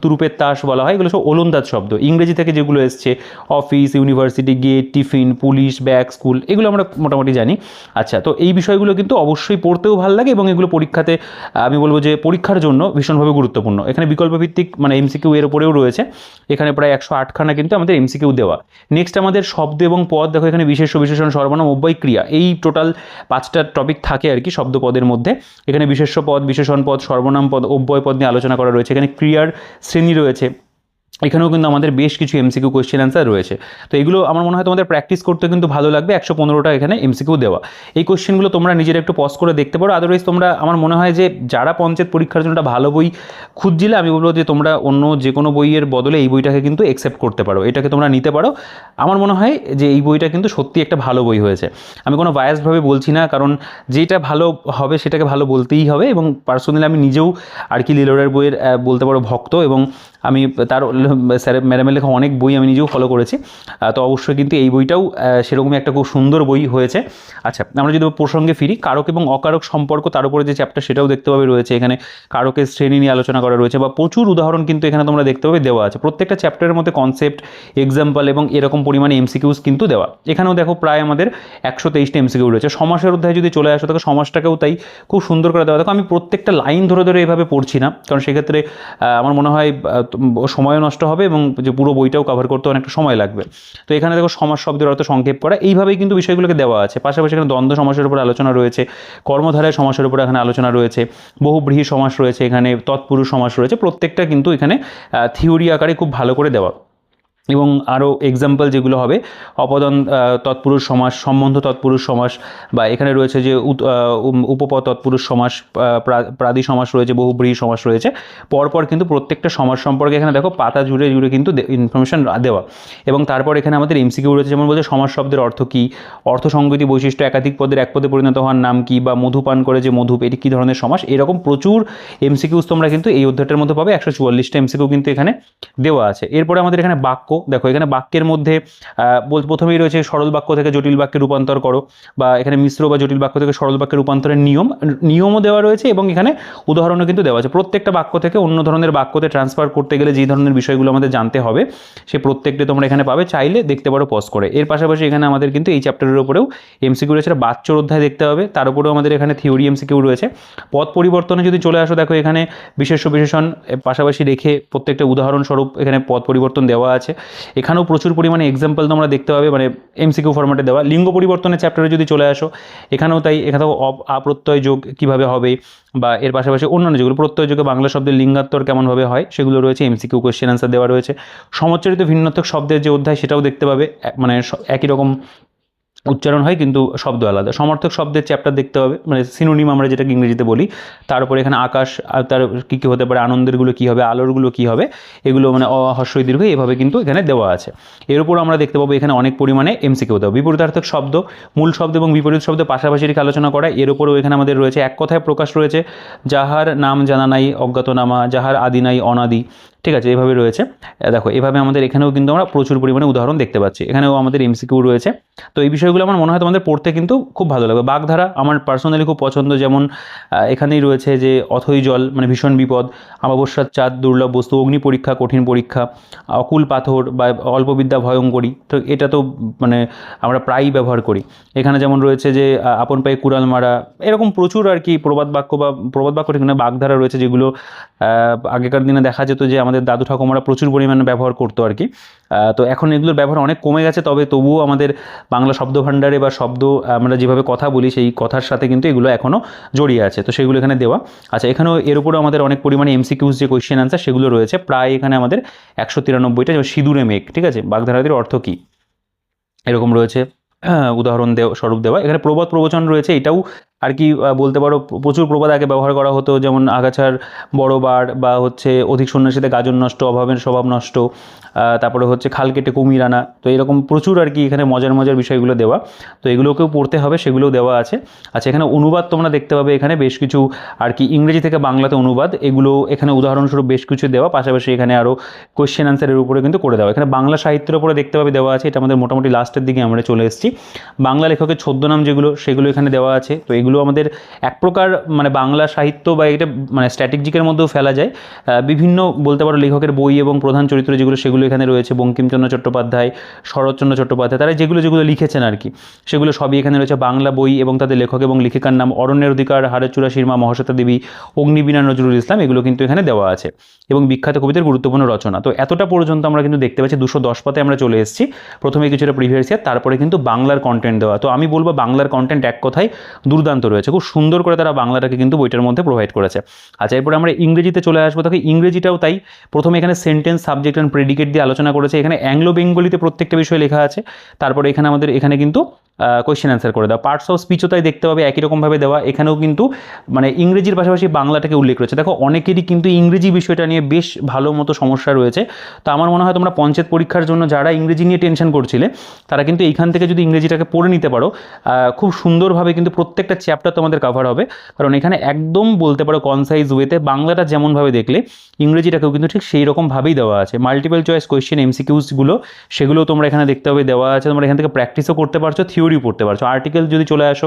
তুরুপের তাস বলা হয়, এগুলো সব ওলন্দাজ শব্দ। ইংরেজি থেকে যেগুলো এসছে, office, university, gate, tiffin, police, bag, school, এগুলো আমরা মোটামুটি জানি। আচ্ছা, তো এই বিষয়গুলো কিন্তু অবশ্যই পড়তেও ভালো লাগে এবং এগুলো পরীক্ষাতে আমি বলবো যে পরীক্ষার জন্য ভীষণভাবে গুরুত্বপূর্ণ। এখানে বিকল্পভিত্তিক মানে এমসিকিউ এর উপরেও রয়েছে, এখানে প্রায় 108খানা কিন্তু আমাদের এমসিকিউ দেওয়া। নেক্সট আমাদের শব্দ এবং পদ, দেখো এখানে বিশেষ্য, বিশেষণ, সর্বনাম, অব্যয়, ক্রিয়া, এই টোটাল 5টা টপিক থাকে আর কি শব্দ পদের মধ্যে। এখানে বিশেষ্য পদ, বিশেষণ পদ, সর্বনাম পদ, অব্যয় পদ নিয়ে আলোচনা করা রয়েছে। এখানে ক্রিয়ার শ্রেণী রয়েছে, এখানেও কিন্তু আমাদের বেশ কিছু এমসিকিউ কোয়েশ্চেন অ্যান্সার রয়েছে। তো এগুলো আমার মনে হয় তোমাদের প্র্যাকটিস করতে কিন্তু ভালো লাগবে। 115টা এখানে এমসিকিউ দেওয়া। এই কোয়েশ্চেনগুলো তোমরা নিজেরা একটু পজ করে দেখতে পারো। আদারওয়াইজ তোমরা, আমার মনে হয় যে যারা পঞ্চায়েত পরীক্ষার জন্য একটা ভালো বই খুঁজছিলে, আমি বলবো যে তোমরা অন্য যে কোনো বইয়ের বদলে এই বইটাকে কিন্তু অ্যাকসেপ্ট করতে পারো, এটাকে তোমরা নিতে পারো। আমার মনে হয় যে এই বইটা কিন্তু সত্যি একটা ভালো বই হয়েছে। আমি কোনো বায়াসডভাবে বলছি না, কারণ যেটা ভালো হবে সেটাকে ভালো বলতেই হবে। এবং পার্সোনালি আমি নিজেও আর কি লিলোরের বইয়ের বলতে পারো ভক্ত, এবং আমি তার ম্যাডামের লেখা অনেক বই আমি নিজেও ফলো করেছি। তো অবশ্যই কিন্তু এই বইটাও সেরকমই একটা খুব সুন্দর বই হয়েছে। আচ্ছা, আমরা যদি প্রসঙ্গে ফিরি, কারক এবং অকারক সম্পর্ক, তার উপরে যে চ্যাপ্টার সেটাও দেখতে পাবে রয়েছে। এখানে কারকের শ্রেণী নিয়ে আলোচনা করা রয়েছে, বা প্রচুর উদাহরণ কিন্তু এখানে তোমরা দেখতে পাবে দেওয়া আছে। প্রত্যেকটা চ্যাপ্টারের মধ্যে কনসেপ্ট, এক্সাম্পল এবং এরকম পরিমাণে এমসিকিউস কিন্তু দেওয়া। এখানেও দেখো প্রায় আমাদের 123টা এমসিকিউ রয়েছে। সমাসের অধ্যায়ে যদি চলে আসো, দেখো সমাসটাকেও তাই খুব সুন্দর করে দেওয়া। দেখো আমি প্রত্যেকটা লাইন ধরে ধরে এভাবে পড়ছি না, কারণ সেক্ষেত্রে আমার মনে হয় সময়ও নষ্ট হবে এবং যে পুরো বইটাও কভার করতে অনেকটা সময় লাগবে। তো এখানে দেখো সমাস শব্দের অর্থ সংক্ষেপ করা, এইভাবেই কিন্তু বিষয়গুলোকে দেওয়া আছে। পাশাপাশি এখানে দ্বন্দ্ব সমাসের উপর আলোচনা রয়েছে, কর্মধারায় সমাসের উপর এখানে আলোচনা রয়েছে, বহুব্রীহি সমাস রয়েছে, এখানে তৎপুরুষ সমাস রয়েছে। প্রত্যেকটা কিন্তু এখানে থিওরি আকারে খুব ভালো করে দেওয়া। এবং আরও এক্সাম্পল যেগুলো হবে, অপদান তৎপুরুষ সমাস, সম্বন্ধ তৎপুরুষ সমাস, বা এখানে রয়েছে যে উপপদ তৎপুরুষ সমাস, প্রাদি সমাস রয়েছে, বহুব্রীহি সমাস রয়েছে। পরপর কিন্তু প্রত্যেকটা সমাস সম্পর্কে এখানে দেখো পাতা জুড়ে জুড়ে কিন্তু ইনফরমেশন দেওয়া। এবং তারপর এখানে আমাদের এমসিকিউ রয়েছে, যেমন বলছে সমাস শব্দের অর্থ কী, অর্থসংগতি বৈশিষ্ট্য, একাধিক পদের এক পদে পরিণত হওয়ার নাম কী, বা মধুপান করে যে মধুপ, এটি কী ধরনের সমাস। এরকম প্রচুর এমসিকিউস তোমরা কিন্তু এই অধ্যায়টার মধ্যে পাবে। 144টা এমসিকিউ কিন্তু এখানে দেওয়া আছে। এরপরে আমাদের এখানে বাক্য, দেখো এখানে বাক্যের মধ্যে প্রথমেই রয়েছে সরল বাক্য থেকে জটিল বাক্যে রূপান্তর করো, বা এখানে মিশ্র বা জটিল বাক্য থেকে সরল বাক্যে রূপান্তরের নিয়মও দেওয়া রয়েছে, এবং এখানে উদাহরণও কিন্তু দেওয়া আছে। প্রত্যেকটা বাক্য থেকে অন্য ধরনের বাক্যতে ট্রান্সফার করতে গেলে যে ধরনের বিষয়গুলো আমাদের জানতে হবে, সে প্রত্যেকটা তোমরা এখানে পাবে, চাইলে দেখতে পারো পজ করে। এর পাশাপাশি এখানে আমাদের কিন্তু এই চ্যাপ্টারের উপরেও এমসিকিউ রয়েছে, বাচ্চর অধ্যায় দেখতে হবে, তার উপরেও আমাদের এখানে থিওরি এমসিকিউ রয়েছে। পদ পরিবর্তনে যদি চলে আসো, দেখো এখানে বিশেষ্য বিশেষণ পাশাপাশি রেখে প্রত্যেকটা উদাহরণস্বরূপ এখানে পদ পরিবর্তন দেওয়া আছে। এখানেও প্রচুর পরিমাণে এক্সাম্পল তোমরা দেখতে পাবে, মানে এমসিকিউ ফরম্যাটে দেওয়া। লিঙ্গ পরিবর্তনের চ্যাপ্টারে যদি চলে আসো, এখানেও তাই, এখানেও আপ্রত্যয় যোগ কীভাবে হবে, বা এর পাশাপাশি অন্যান্য যেগুলো প্রত্যয় যোগে বাংলা শব্দের লিঙ্গাত্তর কেমনভাবে হয়, সেগুলো রয়েছে। এমসিকিউ কোয়েশ্চেন অ্যান্সার দেওয়া রয়েছে। সমাচ্চারিত ভিন্নাত্মক শব্দের যে অধ্যায়, সেটাও দেখতে পাবে, মানে একই রকম উচ্চারণ হয় কিন্তু শব্দ আলাদা। সমার্থক শব্দের চ্যাপ্টার দেখতে হবে, মানে সিনোনিম আমরা যেটাকে ইংরেজিতে বলি। তার উপরে এখানে আকাশ, তার কী কী হতে পারে, আনন্দেরগুলো কী হবে, আলোরগুলো কী হবে, এগুলো মানে হস্যই দীর্ঘ এভাবে কিন্তু এখানে দেওয়া আছে। এর উপর আমরা দেখতে পাবো এখানে অনেক পরিমাণে এমসিকিউ দেওয়া। বিপরীতার্থক শব্দ, মূল শব্দ এবং বিপরীত শব্দ পাশাপাশি রেখে আলোচনা করা। এর উপরেও এখানে আমাদের রয়েছে এক কথায় প্রকাশ রয়েছে, যাহার নাম জানা নাই অজ্ঞাতনামা, যাহার আদি নাই অনাদি, ঠিক আছে, এভাবে রয়েছে। দেখো এভাবে আমাদের এখানেও কিন্তু আমরা প্রচুর পরিমাণে উদাহরণ দেখতে পাচ্ছি। এখানেও আমাদের এমসিকিউ রয়েছে। তো এই বিষয় বিষয়গুলো আমার মনে হয় তোমাদের পড়তে কিন্তু খুব ভালো লাগবে। বাগধারা আমার পার্সোনালি খুব পছন্দ, যেমন এখানেই রয়েছে যে অথই জল মানে ভীষণ বিপদ, অমাবস্যার চাঁদ দুর্লভ বস্তু, অগ্নি পরীক্ষা কঠিন পরীক্ষা, অকুল পাথর বা অল্পবিদ্যা ভয়ঙ্করী, তো এটা তো মানে আমরা প্রায়ই ব্যবহার করি। এখানে যেমন রয়েছে যে আপন পায়ে কুড়াল মারা, এরকম প্রচুর আর কি প্রবাদ বাক্য বা প্রবাদ বাক্য ঠিক না, বাগধারা রয়েছে যেগুলো আগেকার দিনে দেখা যেত যে আমাদের দাদু ঠাকুমারা প্রচুর পরিমাণে ব্যবহার করতো আর কি। তো এখন এগুলোর ব্যবহার অনেক কমে গেছে, তবে তবুও আমাদের বাংলা শব্দভাণ্ডারে বা শব্দ আমরা যেভাবে কথা বলি সেই কথার সাথে কিন্তু এগুলো এখনও জড়িয়ে আছে, তো সেগুলো এখানে দেওয়া। আচ্ছা, এখানেও এর উপরেও আমাদের অনেক পরিমাণে এমসিকিউজ যে কোয়েশ্চেন আনসার সেগুলো রয়েছে, প্রায় এখানে আমাদের 193টা। যেমন সিঁদুরে মেঘ, ঠিক আছে, বাগধারাটির অর্থ কী, এরকম রয়েছে উদাহরণ স্বরূপ দেওয়া। এখানে প্রবাদ প্রবচন রয়েছে, এটাও আর কি বলতে পারো প্রচুর প্রবাদ আগে ব্যবহার করা হতো, যেমন আগাছার বড় বার, বা হচ্ছে অধিক সন্ন্যাসীতে গাজন নষ্ট, অভাবের স্বভাব নষ্ট, তারপরে হচ্ছে খাল কেটে কুমির আনা, তো এরকম প্রচুর আর কি এখানে মজার মজার বিষয়গুলো দেওয়া, তো এগুলোকেও পড়তে হবে, সেগুলোও দেওয়া আছে। আচ্ছা, এখানে অনুবাদ তোমরা দেখতে পাবে, এখানে বেশ কিছু আর কি ইংরেজি থেকে বাংলাতে অনুবাদ, এগুলো এখানে উদাহরণস্বরূপ বেশ কিছু দেওয়া, পাশাপাশি এখানে আরও কোয়েশ্চেন আনসারের উপরে কিন্তু করে দেওয়া। এখানে বাংলা সাহিত্যের উপরে দেখতে পাবে দেওয়া আছে, এটা আমাদের মোটামুটি লাস্টের দিকে আমরা চলে এসেছি। বাংলা লেখকের ছদ্মনাম যেগুলো সেগুলো এখানে দেওয়া আছে, তো এগুলো আমাদের এক প্রকার মানে বাংলা সাহিত্য বা এটা মানে স্ট্র্যাটেজিকের মধ্যেও ফেলা যায়। বিভিন্ন বলতে পারো লেখকের বই এবং প্রধান চরিত্র যেগুলো সেগুলো এখানে রয়েছে, বঙ্কিমচন্দ্র চট্টোপাধ্যায়, শরৎচন্দ্র চট্টোপাধ্যায়, তারা যেগুলো যেগুলো লিখেছেন আর কি সেগুলো সবই এখানে রয়েছে। বাংলা বই এবং তাদের লেখক এবং লেখিকার নাম অরণ্যের অধিকার, হাড়েচূড়া মা, মহাশ্বেতা দেবী, অগ্নিবীণা, নজরুল ইসলাম, এগুলো কিন্তু এখানে দেওয়া আছে, এবং বিখ্যাত কবিদের গুরুত্বপূর্ণ রচনা। তো এতটা পর্যন্ত আমরা কিন্তু দেখতে পাচ্ছি 210 পাতে আমরা চলে এসেছি। প্রথমে কিছুটা প্রিভিয়াস ইয়ার, তারপরে কিন্তু বাংলার কন্টেন্ট দেওয়া। তো আমি বলবো বাংলার কন্টেন্ট এক কথায় দুর্দান্ত রয়েছে, খুব সুন্দর করে তারা বাংলাটাকে কিন্তু বইটার মধ্যে প্রোভাইড করেছে। আচ্ছা, এরপরে আমরা ইংরেজিতে চলে আসবো। দেখো ইংরেজিটাও তাই, প্রথমে এখানে সেন্টেন্স, সাবজেক্ট অ্যান্ড প্রেডিকেট দিয়ে আলোচনা করেছে। এখানে অ্যাংলো বেঙ্গলিতে প্রত্যেকটা বিষয় লেখা আছে, তারপরে এখানে আমাদের এখানে কিন্তু কোয়েশ্চেন অ্যান্সার করে দেওয়া। পার্টস অফ স্পিচও তাই দেখতে পাবে একই রকমভাবে দেওয়া, এখানেও কিন্তু মানে ইংরেজির পাশাপাশি বাংলাটাকে উল্লেখ রয়েছে। দেখো অনেকেরই কিন্তু ইংরেজি বিষয়টা নিয়ে বেশ ভালো মতো সমস্যা রয়েছে, তো আমার মনে হয় তোমরা পঞ্চায়েত পরীক্ষার জন্য যারা ইংরেজি নিয়ে টেনশন করছিলে তারা কিন্তু এইখান থেকে যদি ইংরেজিটাকে পড়ে নিতে পারো, খুব সুন্দরভাবে কিন্তু প্রত্যেকটা চ্যাপ্টার তোমাদের কাভার হবে, কারণ এখানে একদম বলতে পারো কনসাইজ ওয়েতে বাংলাটা যেমনভাবে দেখলে ইংরেজিটাকেও কিন্তু ঠিক সেই রকমভাবেই দেওয়া আছে। মাল্টিপল চয়েস কোয়েশ্চেন এমসিকিউসগুলো সেগুলো তোমরা এখানে দেখতে হবে দেওয়া আছে, তোমরা এখান থেকে প্র্যাকটিসও করতে পারছো, থিওরিও পড়তে পারছো। আর্টিকেল যদি চলে আসো,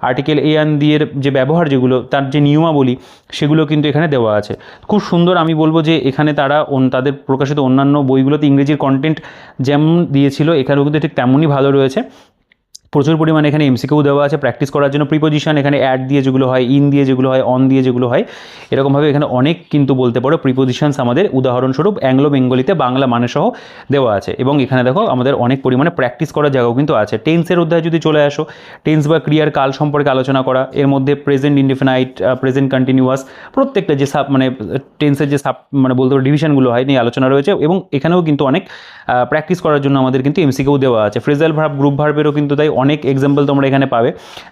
আর্টিকেল এ অ্যান্ড দি এর যে ব্যবহার যেগুলো তার যে নিয়মাবলী সেগুলো কিন্তু এখানে দেওয়া আছে, খুব সুন্দর। আমি বলবো যে এখানে তারা তাদের প্রকাশিত অন্যান্য বইগুলোতে ইংরেজির কন্টেন্ট যেমন দিয়েছিল এখানেও কিন্তু ঠিক তেমনই ভালো রয়েছে। প্রচুর পরিমাণে এখানে এমসিকিউ দেওয়া আছে প্র্যাকটিস করার জন্য। প্রিপোজিশন এখানে অ্যাড দিয়ে যেগুলো হয়, ইন দিয়ে যেগুলো হয়, অন দিয়ে যেগুলো হয়, এরকমভাবে এখানে অনেক কিন্তু বলতে পারো প্রিপোজিশনস আমাদের উদাহরণস্বরূপ অ্যাংলো বেঙ্গলিতে বাংলা মানে সহ দেওয়া আছে, এবং এখানে দেখো আমাদের অনেক পরিমাণে প্র্যাকটিস করার জায়গাও কিন্তু আছে। টেন্সের অধ্যায় যদি চলে আসো, টেন্স বা ক্রিয়ার কাল সম্পর্কে আলোচনা করা, এর মধ্যে প্রেজেন্ট ইনডিফিনাইট, প্রেজেন্ট কন্টিনিউয়াস, প্রত্যেকটা যে মানে টেন্সের যে মানে বলতে পারো ডিভিশনগুলো হয় নিয়ে আলোচনা রয়েছে, এবং এখানেও কিন্তু অনেক প্র্যাকটিস করার জন্য আমাদের কিন্তু এমসিকিউ দেওয়া আছে। ফ্রেজাল ভার্ব, গ্রুপ ভার্বেরও কিন্তু তাই অনেক এক্সাম্পল তোমরা এখানে পাবে,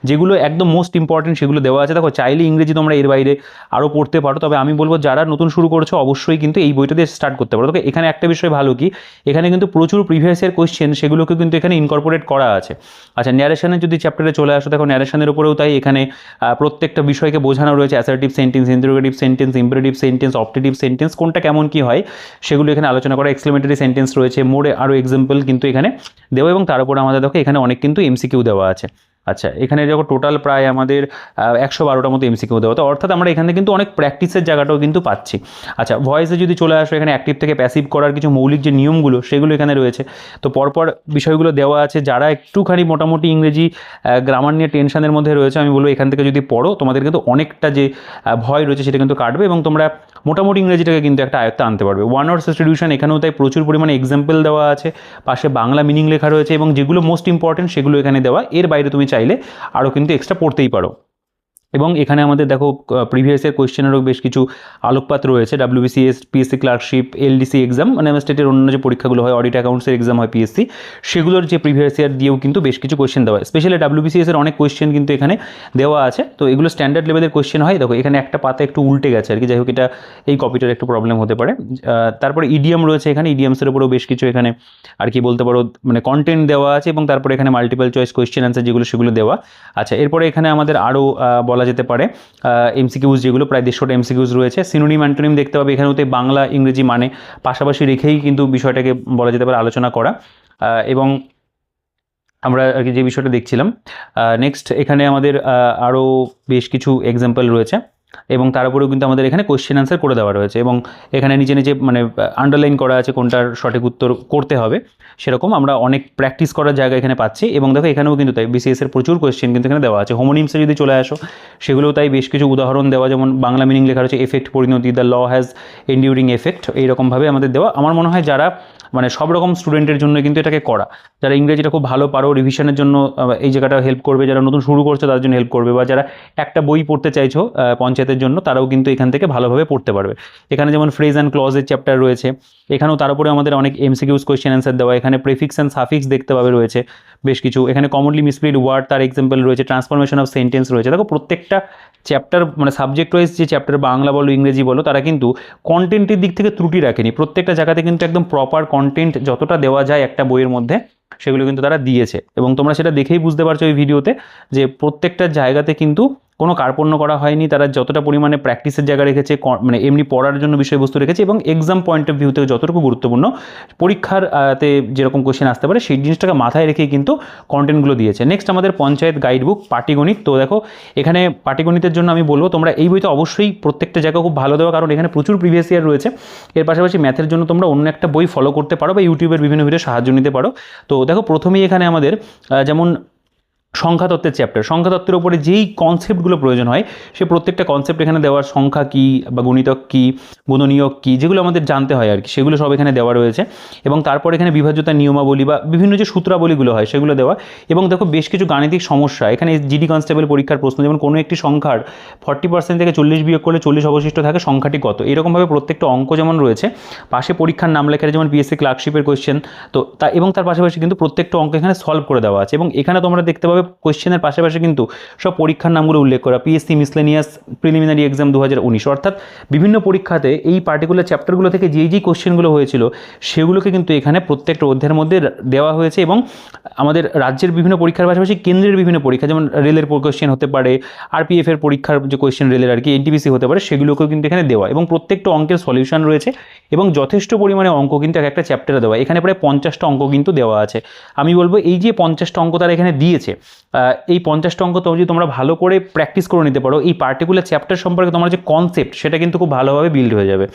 যেগুলো একদম মোস্ট ইম্পর্টেন্ট সেগুলো দেওয়া আছে। দেখো চাইলে ইংরেজি তোমরা এর বাইরে আরও পড়তে পারো, তবে আমি বলবো যারা নতুন শুরু করছো অবশ্যই কিন্তু এই বইটা দিয়ে স্টার্ট করতে পারো। তো এখানে একটা বিষয় ভালো কি, এখানে কিন্তু প্রচুর প্রিভিয়াস ইয়ার কোয়েশ্চেন সেগুলোকে কিন্তু এখানে ইনকর্পোরেট করা আছে। আচ্ছা, ন্যারেশনের যদি চ্যাপ্টারে চলে আসো, দেখো ন্যারেশনের উপরেও তাই এখানে প্রত্যেকটা বিষয়কে বোঝানো রয়েছে। Assertive sentence, interrogative sentence, imperative sentence, optative sentence, কোনটা কেমন কি হয় সেগুলো এখানে আলোচনা করা। এক্সক্লেমেটরি সেন্টেন্স রয়েছে, মোড়ে আরও এক্সাম্পল কিন্তু এখানে দেওয়া, এবং তার উপরে আমাদের দেখো এখানে অনেক কিন্তু এমসিকিউ দেওয়া আছে। আচ্ছা, এখানে যখন টোটাল প্রায় আমাদের 112টার মতো এমসিকিউ দেওয়া, তো অর্থাৎ আমরা এখানে কিন্তু অনেক প্র্যাকটিসের জায়গাটাও কিন্তু পাচ্ছি। আচ্ছা, ভয়েসে যদি চলে আসো, এখানে অ্যাক্টিভ থেকে প্যাসিভ করার কিছু মৌলিক যে নিয়মগুলো সেগুলো এখানে রয়েছে। তো পরপর বিষয়গুলো দেওয়া আছে, যারা একটুখানি মোটামুটি ইংরেজি গ্রামার নিয়ে টেনশনের মধ্যে রয়েছে আমি বলবো এখান থেকে যদি পড়ো তোমাদের কিন্তু অনেকটা যে ভয় রয়েছে সেটা কিন্তু কাটবে, এবং তোমরা মোটামুটি ইংরেজিটাকে কিন্তু একটা আয়ত্তে আনতে পারবে। ওয়ান ওয়ার্ড সাবস্টিটিউশন এখানেও তাই প্রচুর পরিমাণে এক্সাম্পল দেওয়া আছে, পাশে বাংলা মিনিং লেখা রয়েছে, এবং যেগুলো মোস্ট ইম্পর্টেন্ট সেগুলো এখানে দেওয়া। এর বাইরে তুমি চাইলে আরও কিন্তু এক্সট্রা পড়তেই পারো। এবং এখানে আমাদের দেখো প্রিভিয়াস ইয়ার কোয়েশ্চেনেরও বেশ কিছু আলোকপাত রয়েছে। WBCS, PSC clerkship, LDC exam, মানে স্টেটের অন্য যে পরীক্ষাগুলো হয়, অডিট অ্যাকাউন্টসের এক্সাম হয় পিএসসি, সেগুলোর যে প্রিভিয়াস ইয়ার দিয়েও কিন্তু বেশ কিছু কোয়েশ্চেন দেওয়া হয়। স্পেশালি ডাব্লিউবিসিএস এর অনেক কোয়েশ্চেন কিন্তু এখানে দেওয়া আছে, তো এগুলো স্ট্যান্ডার্ড লেভেলের কোয়েশ্চেন হয়। দেখো এখানে একটা পাতা একটু উল্টে গেছে আর কি, যাই হোক এটা এই কপিটার একটু প্রবলেম হতে পারে। তারপরে ইডিয়াম রয়েছে, এখানে ইডিয়ামসের উপরেও বেশ কিছু এখানে আর কি বলতে পারো মানে কন্টেন্ট দেওয়া আছে, এবং তারপরে এখানে মাল্টিপল চয়েস কোয়েশ্চেন অ্যান্সার যেগুলো সেগুলো দেওয়া। আচ্ছা, এরপরে এখানে আমাদের আরও বলা যেতে পারে এমসিকিউজ যেগুলো প্রায় 150টা এমসিকিউজ রয়েছে। সিনোনিম অ্যান্টোনিম দেখতে পাবে এখানেতে বাংলা ইংরেজি মানে পাশাপাশি রেখেই কিন্তু বিষয়টাকে বলা যেতে পারে আলোচনা করা। এবং আমরা আর কি যে বিষয়টা দেখছিলাম। নেক্সট এখানে আমাদের আরও বেশ কিছু এক্সাম্পল রয়েছে এবং তার উপরেও কিন্তু আমাদের এখানে কোয়েশ্চেন আনসার করে দেওয়া রয়েছে এবং এখানে নিচে নিচে মানে আন্ডারলাইন করা আছে কোনটার সঠিক উত্তর করতে হবে, সেরকম আমরা অনেক প্র্যাকটিস করার জায়গা এখানে পাচ্ছি। এবং দেখো এখানেও কিন্তু তাই বিসিএস এর প্রচুর কোয়েশ্চেন কিন্তু এখানে দেওয়া আছে। হোমোনিমসে যদি চলে আসো সেগুলোও তাই বেশ কিছু উদাহরণ দেওয়া, যেমন বাংলা মিনিং লেখা রয়েছে এফেক্ট পরিণতি, দ্য ল হ্যাজ এন্ডিউরিং এফেক্ট, এইরকমভাবে আমাদের দেওয়া। আমার মনে হয় যারা মানে সব রকম স্টুডেন্টের জন্য কিন্তু এটাকে করা, যারা ইংরেজিটা খুব ভালো পারো রিভিশনের জন্য এই জায়গাটা হেল্প করবে, যারা নতুন শুরু করছো তাদের জন্য হেল্প করবে, বা যারা একটা বই পড়তে চাইছো পঞ্চায়েতের জন্য তারাও কিন্তু এখান থেকে ভালোভাবে পড়তে পারবে। এখানে যেমন ফ্রেজ অ্যান্ড ক্লজের চ্যাপ্টার রয়েছে, এখানেও তার উপরে আমাদের অনেক এমসিকিউস কোয়েশ্চেন অ্যান্সার দেওয়া, এখানে প্রিফিক্স অ্যান্ড সাফিক্স দেখতে পাবে রয়েছে বেশ কিছু, এখানে কমনলি মিসপ্লেড ওয়ার্ড তার এক্সাম্পল রয়েছে, ট্রান্সফরমেশন অফ সেন্টেন্স রয়েছে। দেখো প্রত্যেকটা চ্যাপ্টার মানে সাবজেক্ট ওয়াইজ যে চ্যাপ্টার বাংলা বলো ইংরেজি বলো তারা কিন্তু কন্টেন্টের দিক থেকে ত্রুটি রাখেনি, প্রত্যেকটা জায়গাতে কিন্তু একদম প্রপার কন্টেন্ট যতটা দেওয়া যায় একটা বইয়ের মধ্যে সেগুলো কিন্তু তারা দিয়েছে। এবং তোমরা সেটা দেখেই বুঝতে পারছো এই ভিডিওতে যে প্রত্যেকটা জায়গাতে কিন্তু কোনো কার্পণ্য করা হয়নি, তারা যতটা পরিমাণে প্র্যাকটিসের জায়গা রেখেছে, মানে এমনি পড়ার জন্য বিষয়বস্তু রেখেছে, এবং এক্সাম পয়েন্ট অফ ভিউ থেকে যতটুকু গুরুত্বপূর্ণ পরীক্ষার তে যেরকম কোশ্চেন আসতে পারে সেই জিনিসটাকে মাথায় রেখেই কিন্তু কন্টেন্টগুলো দিয়েছে। নেক্সট আমাদের পঞ্চায়েত গাইডবুক পাটিগণিত। তো দেখো এখানে পাটিগণিতের জন্য আমি বলবো তোমরা এই বইটা অবশ্যই প্রত্যেকটা জায়গা খুব ভালো দেওয়া, কারণ এখানে প্রচুর প্রিভিয়াস ইয়ার রয়েছে। এর পাশাপাশি ম্যাথের জন্য তোমরা অন্য একটা বই ফলো করতে পারো বা ইউটিউবের বিভিন্ন ভিডিও সাহায্য নিতে পারো। তো দেখো প্রথমেই এখানে আমাদের যেমন সংখ্যাতত্ত্বের চ্যাপ্টার, সংখ্যাতত্ত্বের উপরে যেই কনসেপ্টগুলো প্রয়োজন হয় সে প্রত্যেকটা কনসেপ্ট এখানে দেওয়ার, সংখ্যা কী বা গুণিতক কী, গুণনীয়ক কী, যেগুলো আমাদের জানতে হয় আর কি সেগুলো সব এখানে দেওয়া রয়েছে। এবং তারপর এখানে বিভাজ্যতার নিয়মাবলী বা বিভিন্ন যে সূত্রাবলীগুলো হয় সেগুলো দেওয়া। এবং দেখো বেশ কিছু গাণিতিক সমস্যা এখানে জিডি কনস্টেবল পরীক্ষার প্রশ্ন, যেমন কোনো একটি সংখ্যার 40% থেকে 40 বিয়োগ করলে 40 অবশিষ্ট থাকে, সংখ্যাটি কত, এরকমভাবে প্রত্যেকটা অঙ্ক যেমন রয়েছে, পাশে পরীক্ষার নাম লেখা যেমন পিএসসি ক্লার্কশিপের কোয়েশ্চেন। তো তা এবং তার পাশাপাশি কিন্তু প্রত্যেকটা অঙ্ক এখানে সলভ করে দেওয়া আছে। এবং এখানে তোমরা দেখতে পাবে কোয়েশ্চেনের পাশাপাশি কিন্তু সব পরীক্ষার নামগুলো উল্লেখ করা, পিএসসি মিসলেনিয়াস প্রিলিমিনারি এক্সাম 2019, অর্থাৎ বিভিন্ন পরীক্ষাতে এই পার্টিকুলার চ্যাপ্টারগুলো থেকে যেই কোয়েশ্চেনগুলো হয়েছিল সেগুলোকে কিন্তু এখানে প্রত্যেকটা অধ্যায়ের মধ্যে দেওয়া হয়েছে। এবং আমাদের রাজ্যের বিভিন্ন পরীক্ষার পাশাপাশি কেন্দ্রের বিভিন্ন পরীক্ষা, যেমন রেলের কোয়েশ্চেন হতে পারে, আরপিএফ এর পরীক্ষার যে কোয়েশ্চেন রেলের আর কি, এনটিপিসি হতে পারে, সেগুলোকেও কিন্তু এখানে দেওয়া। এবং প্রত্যেকটা অঙ্কের সলিউশন রয়েছে এবং যথেষ্ট পরিমাণে অঙ্ক কিন্তু একটা চ্যাপ্টারে দেওয়া। এখানে প্রায় 50টা অঙ্ক কিন্তু দেওয়া আছে। আমি বলবো এই যে 50টা অঙ্ক তারা এখানে দিয়েছে, এই 50টা অঙ্ক যদি তোমরা ভালো করে প্র্যাকটিস করে নিতে পারো, এই পার্টিকুলার চ্যাপ্টার সম্পর্কে তোমার যে কনসেপ্ট সেটা কিন্তু খুব ভালোভাবে বিল্ড হয়ে যাবে।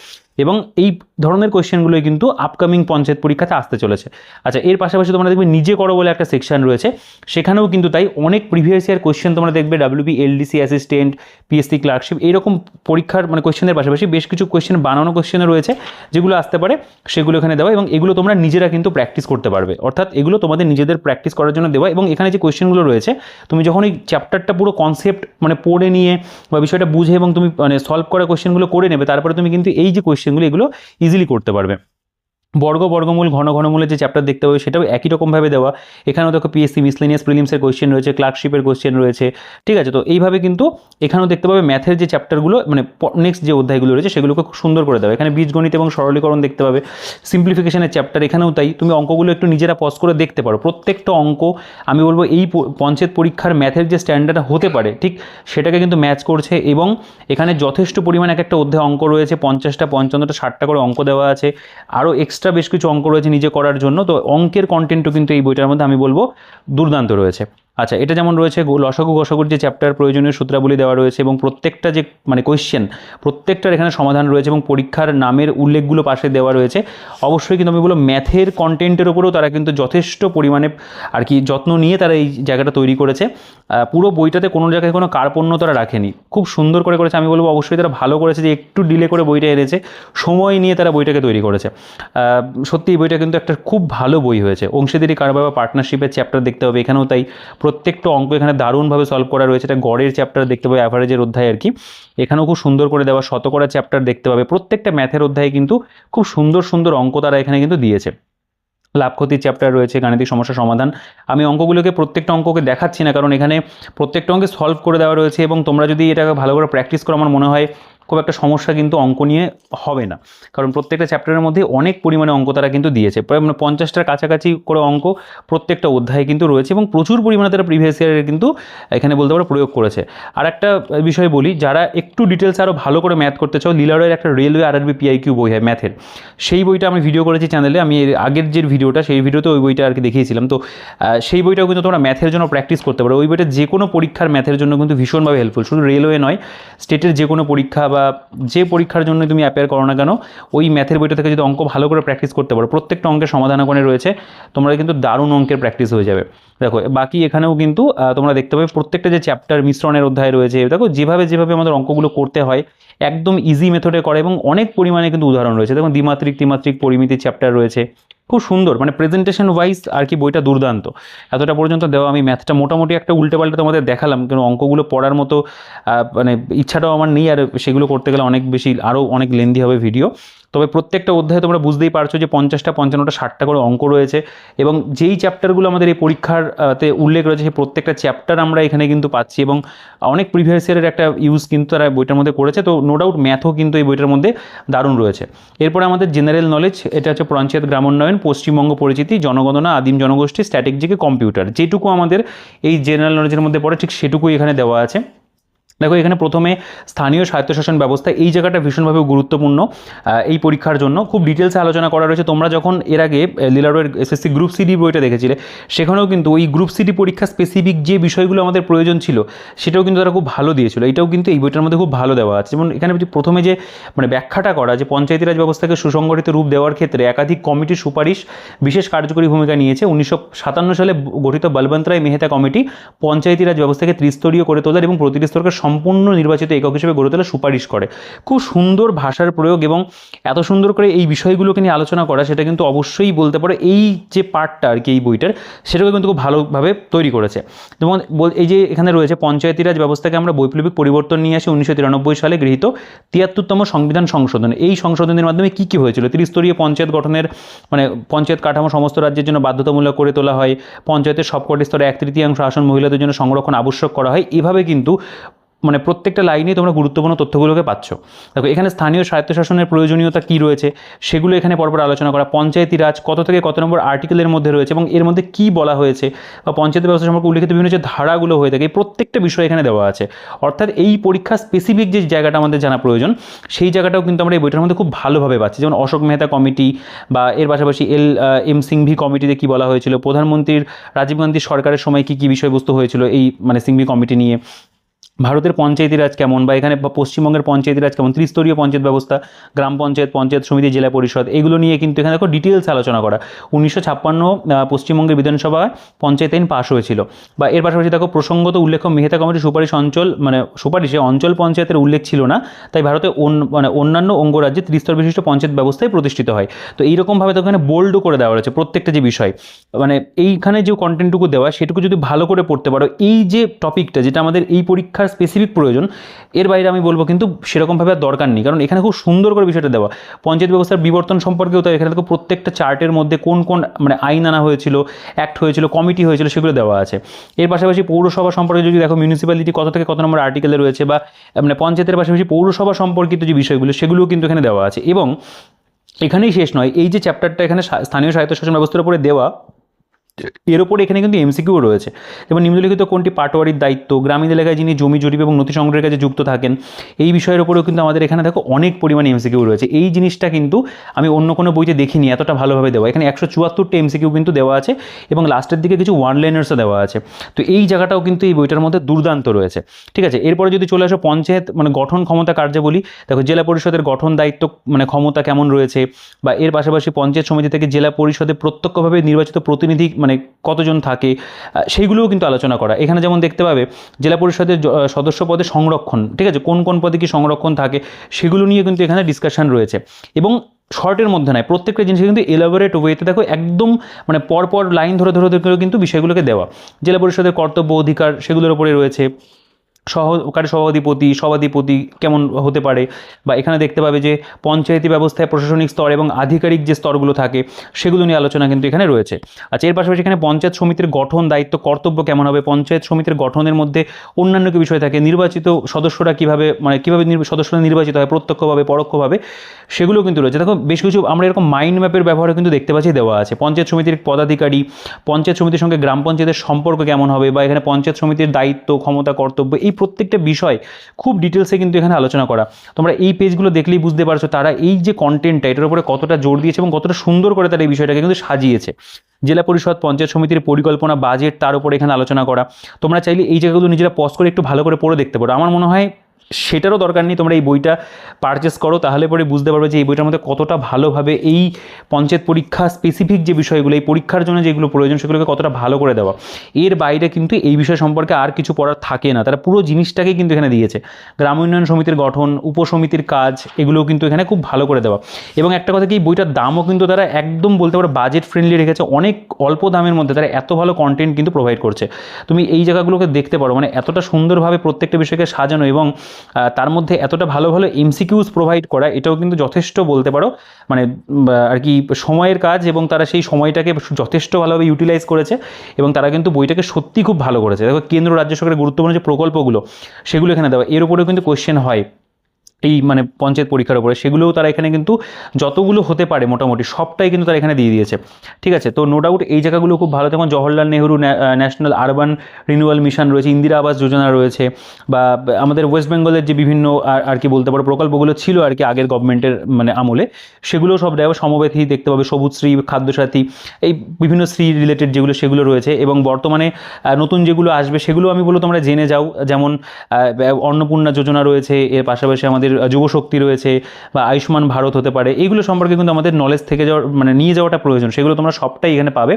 এবং এই ধরনের কোয়েশ্চেনগুলোই কিন্তু আপকামিং পঞ্চায়েত পরীক্ষাতে আসতে চলেছে। আচ্ছা, এর পাশাপাশি তোমরা দেখবে নিজে করো বলে একটা সেকশন রয়েছে, সেখানেও কিন্তু তাই অনেক প্রিভিয়াস ইয়ার কোয়েশ্চেন তোমরা দেখবে, WB LDC assistant, PSC clerkship, এইরকম পরীক্ষার মানে কোয়েশ্চেনের পাশাপাশি বেশ কিছু কোয়েশ্চেন বানানো কোয়েশ্চেনও রয়েছে যেগুলো আসতে পারে, সেগুলো এখানে দেওয়া। এবং এগুলো তোমরা নিজেরা কিন্তু প্র্যাকটিস করতে পারবে, অর্থাৎ এগুলো তোমাদের নিজেদের প্র্যাকটিস করার জন্য দেওয়া। এবং এখানে যে কোয়েশ্চেনগুলো রয়েছে তুমি যখন এই চ্যাপ্টারটা পুরো কনসেপ্ট মানে পড়ে নিয়ে বা বিষয়টা বুঝে এবং তুমি মানে সলভ করা কোয়েশ্চেনগুলো করে নেবে, তারপরে তুমি কিন্তু এই যে কোয়েশ্চেনগুলো এগুলো ইজিলি করতে পারবে। বর্গমূল ঘনমূলের যে চ্যাপ্টার দেখতে পাবে সেটাও একই রকমভাবে দেওয়া। এখানেও দেখো পিএসসি মিসলেনিয়াস প্রিলিমসের কোয়েশ্চেন রয়েছে, ক্লার্কশিপের কোয়েশ্চেন রয়েছে, ঠিক আছে। তো এইভাবে কিন্তু এখানেও দেখতে পাবে ম্যাথের যে চ্যাপ্টারগুলো মানে নেক্সট যে অধ্যায়গুলো রয়েছে সেগুলোকে খুব সুন্দর করে দেওয়া। এখানে বীজগণিত এবং সরলীকরণ দেখতে পাবে, সিম্পলিফিকেশনের চ্যাপ্টার, এখানেও তাই। তুমি অঙ্কগুলো একটু নিজেরা পজ করে দেখতে পারো। প্রত্যেকটা অঙ্ক আমি বলবো এই পঞ্চায়েত পরীক্ষার ম্যাথের যে স্ট্যান্ডার্ড হতে পারে ঠিক সেটাকে কিন্তু ম্যাচ করছে। এবং এখানে যথেষ্ট পরিমাণে একটা অধ্যায় অঙ্ক রয়েছে, 50টা 55টা 60টা করে অঙ্ক দেওয়া আছে, আরও এক্সট্রা বেশ কিছু অঙ্ক রয়েছে নিজে করার জন্য। তো অঙ্কের কন্টেন্টও কিন্তু এই বইটার মধ্যে আমি বলবো দুর্দান্ত রয়েছে। আচ্ছা, এটা যেমন রয়েছে লসাগু গসাগুর যে চ্যাপ্টার, প্রয়োজনীয় সূত্রাবলী দেওয়া রয়েছে, এবং প্রত্যেকটা যে মানে কোয়েশ্চেন প্রত্যেকটার এখানে সমাধান রয়েছে, এবং পরীক্ষার নামের উল্লেখগুলো পাশে দেওয়া রয়েছে। অবশ্যই কিন্তু আমি বলবো ম্যাথের কন্টেন্টের উপরেও তারা কিন্তু যথেষ্ট পরিমাণে আর কি যত্ন নিয়ে তারা এই জায়গাটা তৈরি করেছে। পুরো বইটাতে কোনো জায়গায় কোনো কার্পণ্য তারা রাখেনি, খুব সুন্দর করে করেছে। আমি বলবো অবশ্যই তারা ভালো করেছে যে একটু ডিলে করে বইটা এনেছে, সময় নিয়ে তারা বইটাকে তৈরি করেছে। সত্যি এই বইটা কিন্তু একটা খুব ভালো বই হয়েছে। অংশীদারি কারবার বা পার্টনারশিপের চ্যাপ্টার দেখতে হবে, এখানেও তাই। প্রত্যেকটা অঙ্ক এখানে দারুণভাবে সলভ করা রয়েছে। এটা গড়ের চ্যাপ্টার দেখতে পাবে, অ্যাভারেজের অধ্যায় আর কি, এখানেও খুব সুন্দর করে দেওয়া। শতকরা চ্যাপ্টার দেখতে পাবে, প্রত্যেকটা ম্যাথের অধ্যায়ে কিন্তু খুব সুন্দর সুন্দর অঙ্ক তারা এখানে কিন্তু দিয়েছে। লাভ ক্ষতির চ্যাপ্টার রয়েছে, গাণিতিক সমস্যা সমাধান। আমি অঙ্কগুলোকে প্রত্যেকটা অঙ্ককে দেখাচ্ছি না, কারণ এখানে প্রত্যেকটা অঙ্কে সলভ করে দেওয়া রয়েছে। এবং তোমরা যদি এটাকে ভালো করে প্র্যাকটিস করো, আমার মনে হয় খুব একটা সমস্যা কিন্তু অঙ্ক নিয়ে হবে না, কারণ প্রত্যেকটা চ্যাপ্টারের মধ্যে অনেক পরিমাণে অঙ্ক তারা কিন্তু দিয়েছে, প্রায় মানে 50টার কাছাকাছি করে অঙ্ক প্রত্যেকটা অধ্যায়ে কিন্তু রয়েছে, এবং প্রচুর পরিমাণে তারা প্রিভিয়াস ইয়ারের কিন্তু এখানে বলতে পারো প্রয়োগ করেছে। আর একটা বিষয় বলি, যারা একটু ডিটেলস আরও ভালো করে ম্যাথ করতে চাও, লিলারয়ের একটা রেলওয়ে আরআরবি পিআইকিউ বই হয় ম্যাথের, সেই বইটা আমি ভিডিও করেছি চ্যানেলে, আমি এর আগের যে ভিডিওটা সেই ভিডিওতে ওই বইটা আর কি দেখিয়েছিলাম। তো সেই বইটাও কিন্তু তোমরা ম্যাথের জন্য প্র্যাকটিস করতে পারো। ওই বইটা যে কোনো পরীক্ষার ম্যাথের জন্য কিন্তু ভীষণভাবে হেল্পফুল, শুধু রেলওয়ে নয়, স্টেটের যে কোনো পরীক্ষা বা যে পরীক্ষার জন্য তুমি অ্যাপ্লাই করো না কেন, ওই ম্যাথের বইটা থেকে যদি অঙ্ক ভালো করে প্র্যাকটিস করতে পারো, প্রত্যেকটা অঙ্কের সমাধান ওখানে রয়েছে, তোমরা কিন্তু দারুণ অঙ্কের প্র্যাকটিস হয়ে যাবে। দেখো বাকি এখানেও কিন্তু তোমরা দেখতে পাবে প্রত্যেকটা যে চ্যাপ্টার মিশ্রণের অধ্যায় রয়েছে, দেখো যেভাবে আমাদের অঙ্কগুলো করতে হয় একদম ইজি মেথডে করে, এবং অনেক পরিমাণে কিন্তু উদাহরণ রয়েছে। দেখুন দ্বিমাত্রিক ত্রিমাত্রিক পরিমিতির চ্যাপ্টার রয়েছে, খুব সুন্দর, মানে প্রেজেন্টেশন ওয়াইজ আর কি বইটা দুর্দান্ত। এতটা পর্যন্ত দেওয়া, আমি ম্যাথটা মোটামুটি একটা উল্টেপাল্টা তোমাদের দেখালাম, কিন্তু অঙ্কগুলো পড়ার মতো মানে ইচ্ছাটাও আমার নেই, আর সেগুলো করতে গেলে অনেক বেশি আরও অনেক লেন্দি হবে ভিডিও। তবে প্রত্যেকটা অধ্যায়ে তোমরা বুঝতেই পারছো যে 50টা 55টা 60টা করে অঙ্ক রয়েছে, এবং যেই চ্যাপ্টারগুলো আমাদের এই পরীক্ষাতে উল্লেখ রয়েছে সেই প্রত্যেকটা চ্যাপ্টার আমরা এখানে কিন্তু পাচ্ছি, এবং অনেক প্রিভিয়াস ইয়ারের একটা ইউজ কিন্তু তারা বইটার মধ্যে করেছে। তো নো ডাউট ম্যাথও কিন্তু এই বইটার মধ্যে দারুণ রয়েছে। এরপরে আমাদের জেনারেল নলেজ, এটা হচ্ছে পঞ্চায়েত গ্রামোন্নয়ন, পশ্চিমবঙ্গ পরিচিতি, জনগণনা, আদিম জনগোষ্ঠী, স্ট্র্যাটেজিকে, কম্পিউটার, যেটুকু আমাদের এই জেনারেল নলেজের মধ্যে পড়ে ঠিক সেটুকুই এখানে দেওয়া আছে। দেখো এখানে প্রথমে স্থানীয় স্বায়ত্তশাসন ব্যবস্থা, এই জায়গাটা ভীষণভাবে গুরুত্বপূর্ণ এই পরীক্ষার জন্য, খুব ডিটেলসে আলোচনা করা রয়েছে। তোমরা যখন এর আগে লিলারয়ের এসএসসি গ্রুপ সিডি বইটা দেখেছিলে, সেখানেও কিন্তু ওই গ্রুপ সিডি পরীক্ষা স্পেসিফিক যে বিষয়গুলো আমাদের প্রয়োজন ছিল সেটাও কিন্তু তারা খুব ভালো দিয়েছিল, এটাও কিন্তু এই বইটার মধ্যে খুব ভালো দেওয়া আছে। যেমন এখানে প্রথমে যে মানে ব্যাখ্যাটা করা, যে পঞ্চায়েতি রাজ ব্যবস্থাকে সুসংগঠিত রূপ দেওয়ার ক্ষেত্রে একাধিক কমিটির সুপারিশ বিশেষ কার্যকরী ভূমিকা নিয়েছে। 1957 সালে গঠিত বলবন্ত রায় মেহতা কমিটি পঞ্চায়েতি রাজ ব্যবস্থাকে ত্রিস্তরীয় করে তোলার এবং প্রতিটি স্তরকে সম্পূর্ণ নির্বাচিত একক হিসেবে গড়ে তোলার সুপারিশ করে। খুব সুন্দর ভাষার প্রয়োগ এবং এত সুন্দর করে এই বিষয়গুলোকে নিয়ে আলোচনা করা, সেটা কিন্তু অবশ্যই বলতে পারো এই যে পার্টটা আর কি এই বইটার, সেটাকে কিন্তু খুব ভালোভাবে তৈরি করেছে। যেমন এই যে এখানে রয়েছে পঞ্চায়েতি রাজ ব্যবস্থাকে আমরা বৈপ্লবিক পরিবর্তন নিয়ে আসি 1993 সালে গৃহীত 73তম সংবিধান সংশোধন। এই সংশোধনের মাধ্যমে কী কী হয়েছিল, ত্রিস্তরীয় পঞ্চায়েত গঠনের মানে পঞ্চায়েত কাঠামো সমস্ত রাজ্যের জন্য বাধ্যতামূলক করে তোলা হয়, পঞ্চায়েতের সবকটি স্তরে 1/3 আসন মহিলাদের জন্য সংরক্ষণ আবশ্যক করা হয়। এভাবে কিন্তু মানে প্রত্যেকটা লাইনে তোমরা গুরুত্বপূর্ণ তথ্যগুলোকে পাচ্ছ। দেখো এখানে স্থানীয় স্বায়ত্তশাসনের প্রয়োজনীয়তা কী রয়েছে সেগুলো এখানে পরপর আলোচনা করা, পঞ্চায়েতি রাজ কত থেকে কত নম্বর আর্টিকেলের মধ্যে রয়েছে এবং এর মধ্যে কী বলা হয়েছে, বা পঞ্চায়েত ব্যবস্থা সম্পর্কে উল্লিখিত বিভিন্ন যে ধারাগুলো হয়ে থাকে, এই প্রত্যেকটা বিষয় এখানে দেওয়া আছে। অর্থাৎ এই পরীক্ষা স্পেসিফিক যে জায়গাটা আমাদের জানা প্রয়োজন, সেই জায়গাটাও কিন্তু আমরা এই বইটার মধ্যে খুব ভালোভাবে পাচ্ছি। যেমন অশোক মেহতা কমিটি, বা এর পাশাপাশি এম সিংভি কমিটিতে কী বলা হয়েছিল, প্রধানমন্ত্রীর রাজীব গান্ধী সরকারের সময় কী কী বিষয়বস্তু হয়েছিল এই মানে সিংভি কমিটি নিয়ে, ভারতের পঞ্চায়েতি রাজ কেমন, বা এখানে পশ্চিমবঙ্গের পঞ্চায়েতি রাজ কেমন, ত্রিস্তরীয় পঞ্চায়েত ব্যবস্থা, গ্রাম পঞ্চায়েত, পঞ্চায়েত সমিতি, জেলা পরিষদ, এগুলো নিয়ে কিন্তু এখানে দেখো ডিটেলস আলোচনা করা। 1956 পশ্চিমবঙ্গের বিধানসভায় পঞ্চায়েত আইন পাশ হয়েছিল। বা এর পাশাপাশি দেখো প্রসঙ্গত উল্লেখ্য মেহতা কমিটির সুপারিশে অঞ্চল পঞ্চায়েতের উল্লেখ ছিল না, তাই ভারতে অন্যান্য অঙ্গরাজ্যে ত্রিস্তর বিশিষ্ট পঞ্চায়েত ব্যবস্থায় প্রতিষ্ঠিত হয়। তো এইরকমভাবে তো এখানে বোল্ডও করে দেওয়া রয়েছে প্রত্যেকটা যে বিষয়, মানে এইখানে যে কন্টেন্টটুকু দেওয়া সেটুকু যদি ভালো করে পড়তে পারো, এই যে টপিকটা যেটা আমাদের এই পরীক্ষা স্পেসিফিক প্রয়োজন, এর বাইরে আমি বলবো কিন্তু সেরকমভাবে আর দরকার নেই, কারণ এখানে খুব সুন্দর করে বিষয়টা দেওয়া। পঞ্চায়েত ব্যবস্থার বিবর্তন সম্পর্কেও তাই এখানে দেখো প্রত্যেকটা চার্টের মধ্যে কোন কোন মানে আইন আনা হয়েছিল, অ্যাক্ট হয়েছিল, কমিটি হয়েছিল, সেগুলো দেওয়া আছে। এর পাশাপাশি পৌরসভা সম্পর্কে যদি দেখো মিউনিসিপ্যালিটি কত থেকে কত নম্বর আর্টিকেলে রয়েছে, বা মানে পঞ্চায়েতের পাশাপাশি পৌরসভা সম্পর্কিত যে বিষয়গুলো সেগুলোও কিন্তু এখানে দেওয়া আছে। এবং এখানেই শেষ নয়, এই যে চ্যাপ্টারটা এখানে স্থানীয় স্বায়ত্তশাসন ব্যবস্থার উপরে দেওয়া, এর উপরে এখানে কিন্তু এমসিকিউ রয়েছে। যেমন নিম্নলিখিত কোনটি পাটোয়ারির দায়িত্ব, গ্রামীণ এলাকায় যিনি জমি জরিপ এবং নথি সংগ্রহের কাজে যুক্ত থাকেন, এই বিষয়ের উপরেও কিন্তু আমাদের এখানে দেখো অনেক পরিমাণে এমসিকিউ রয়েছে। এই জিনিসটা কিন্তু আমি অন্য কোনো বইতে দেখিনি এতটা ভালোভাবে দেওয়া। এখানে 174টা এমসিকিউ কিন্তু দেওয়া আছে এবং লাস্টের দিকে কিছু ওয়ান লাইনার্সও দেওয়া আছে। তো এই জায়গাটাও কিন্তু এই বইটার মধ্যে দুর্দান্ত রয়েছে। ঠিক আছে, এরপরে যদি চলে আসো পঞ্চায়েত মানে গঠন ক্ষমতা কার্যাবলী, দেখো জেলা পরিষদের গঠন দায়িত্ব মানে ক্ষমতা কেমন রয়েছে, বা এর পাশাপাশি পঞ্চায়েত সমিতি থেকে জেলা পরিষদে প্রত্যক্ষভাবে নির্বাচিত প্রতিনিধি মানে কতজন থাকে, সেইগুলোও কিন্তু আলোচনা করা। এখানে যেমন দেখতে পাবে জেলা পরিষদের সদস্য পদে সংরক্ষণ, ঠিক আছে, কোন কোন পদে কি সংরক্ষণ থাকে সেগুলো নিয়ে কিন্তু এখানে ডিসকাশন রয়েছে। এবং শর্টের মধ্যে নয়, প্রত্যেকটা জিনিস কিন্তু এলাবোরেট ওয়েতে দেখো একদম মানে পরপর লাইন ধরে ধরে কিন্তু বিষয়গুলোকে দেওয়া। জেলা পরিষদের কর্তব্য অধিকার সেগুলোর উপরে রয়েছে। সহকারী সভাধিপতি, সভাধিপতি কেমন হতে পারে, বা এখানে দেখতে পাবে যে পঞ্চায়েতি ব্যবস্থায় প্রশাসনিক স্তর এবং আধিকারিক যে স্তরগুলো থাকে সেগুলো নিয়ে আলোচনা কিন্তু এখানে রয়েছে। আচ্ছা, এর পাশাপাশি এখানে পঞ্চায়েত সমিতির গঠন, দায়িত্ব, কর্তব্য কেমন হবে, পঞ্চায়েত সমিতির গঠনের মধ্যে অন্যান্য কি বিষয় থাকে, নির্বাচিত সদস্যরা কীভাবে সদস্যরা নির্বাচিত হয় প্রত্যক্ষভাবে পরোক্ষভাবে, সেগুলো কিন্তু রয়েছে। দেখো বেশ কিছু আমরা এরকম মাইন্ড ম্যাপের ব্যবহারে কিন্তু দেখতে পাচ্ছি দেওয়া আছে। পঞ্চায়েত সমিতির পদাধিকারী, পঞ্চায়েত সমিতির সঙ্গে গ্রাম পঞ্চায়েতের সম্পর্ক কেমন হবে, বা এখানে পঞ্চায়েত সমিতির দায়িত্ব, ক্ষমতা, কর্তব্য, এই প্রত্যেকটা বিষয় খুব ডিটেলসে কিন্তু এখানে আলোচনা করা। তোমরা এই পেজগুলো দেখলেই বুঝতে পারছো তারা এই যে কন্টেন্টটা এটার উপরে কতটা জোর দিয়েছে এবং কতটা সুন্দর করে তারা এই বিষয়টাকে কিন্তু সাজিয়েছে। জেলা পরিষদ, পঞ্চায়েত সমিতির পরিকল্পনা, বাজেট, তার উপরে এখানে আলোচনা করা। তোমরা চাইলে এই জায়গাগুলো নিজেরা পজ করে একটু ভালো করে পড়ে দেখতে পারো। আমার মনে হয় সেটারও দরকার নেই, তোমরা এই বইটা পারচেস করো, তাহলে পরে বুঝতে পারবে যে এই বইটার মধ্যে কতটা ভালোভাবে এই পঞ্চায়েত পরীক্ষা স্পেসিফিক যে বিষয়গুলো, এই পরীক্ষার জন্য যেগুলো প্রয়োজন সেগুলোকে কতটা ভালো করে দেওয়া। এর বাইরে কিন্তু এই বিষয় সম্পর্কে আর কিছু পড়ার থাকে না, তারা পুরো জিনিসটাকে কিন্তু এখানে দিয়েছে। গ্রাম উন্নয়ন সমিতির গঠন, উপসমিতির কাজ, এগুলোও কিন্তু এখানে খুব ভালো করে দেওয়া। এবং একটা কথা কি, বইটার দামও কিন্তু তারা একদম বলতে পারো বাজেট ফ্রেন্ডলি রেখেছে। অনেক অল্প দামের মধ্যে তারা এত ভালো কন্টেন্ট কিন্তু প্রোভাইড করছে। তুমি এই জায়গাগুলোকে দেখতে পারো, মানে এতটা সুন্দরভাবে প্রত্যেকটা বিষয়কে সাজানো এবং তার মধ্যে এতটা ভালো ভালো এমসিকিউস প্রোভাইড করা, এটাও কিন্তু যথেষ্ট বলতে পারো মানে আর কি সময়ের কাজ, এবং তারা সেই সময়টাকে যথেষ্ট ভালোভাবে ইউটিলাইজ করেছে এবং তারা কিন্তু বইটাকে সত্যি খুব ভালো করেছে। দেখো কেন্দ্র রাজ্য সরকারের গুরুত্বপূর্ণ যে প্রকল্পগুলো সেগুলো এখানে দেওয়া, এর উপরেও কিন্তু কোয়েশ্চেন হয় এই মানে পঞ্চায়েত পরীক্ষার উপরে, সেগুলোও তারা এখানে কিন্তু যতগুলো হতে পারে মোটামুটি সবটাই কিন্তু তারা এখানে দিয়ে দিয়েছে। ঠিক আছে, তো নো ডাউট এই জায়গাগুলো খুব ভালো। যেমন Jawaharlal Nehru national urban renewal mission রয়েছে, ইন্দিরা আবাস যোজনা রয়েছে, বা আমাদের ওয়েস্ট বেঙ্গলের যে বিভিন্ন আর কি বলতে পারো প্রকল্পগুলো ছিল আর কি আগের গভর্নমেন্টের মানে আমলে, সেগুলো সব দেওয়া। সমবেথী দেখতে পাবে, সবুজশ্রী, খাদ্যসাথী, এই বিভিন্ন শ্রী রিলেটেড যেগুলো সেগুলো রয়েছে। এবং বর্তমানে নতুন যেগুলো আসবে সেগুলো আমি বলবো তোমরা জেনে যাও। যেমন অন্নপূর্ণা যোজনা রয়েছে, এর পাশাপাশি আমাদের যুবশক্তি রয়েছে, বা আয়ুষ্মান ভারত হতে পারে। এইগুলো সম্পর্কে কিন্তু আমাদের নলেজ থেকে যাওয়ার মানে নিয়ে যাওয়াটা প্রয়োজন, সেগুলো তোমরা সবটাই এখানে পাবে।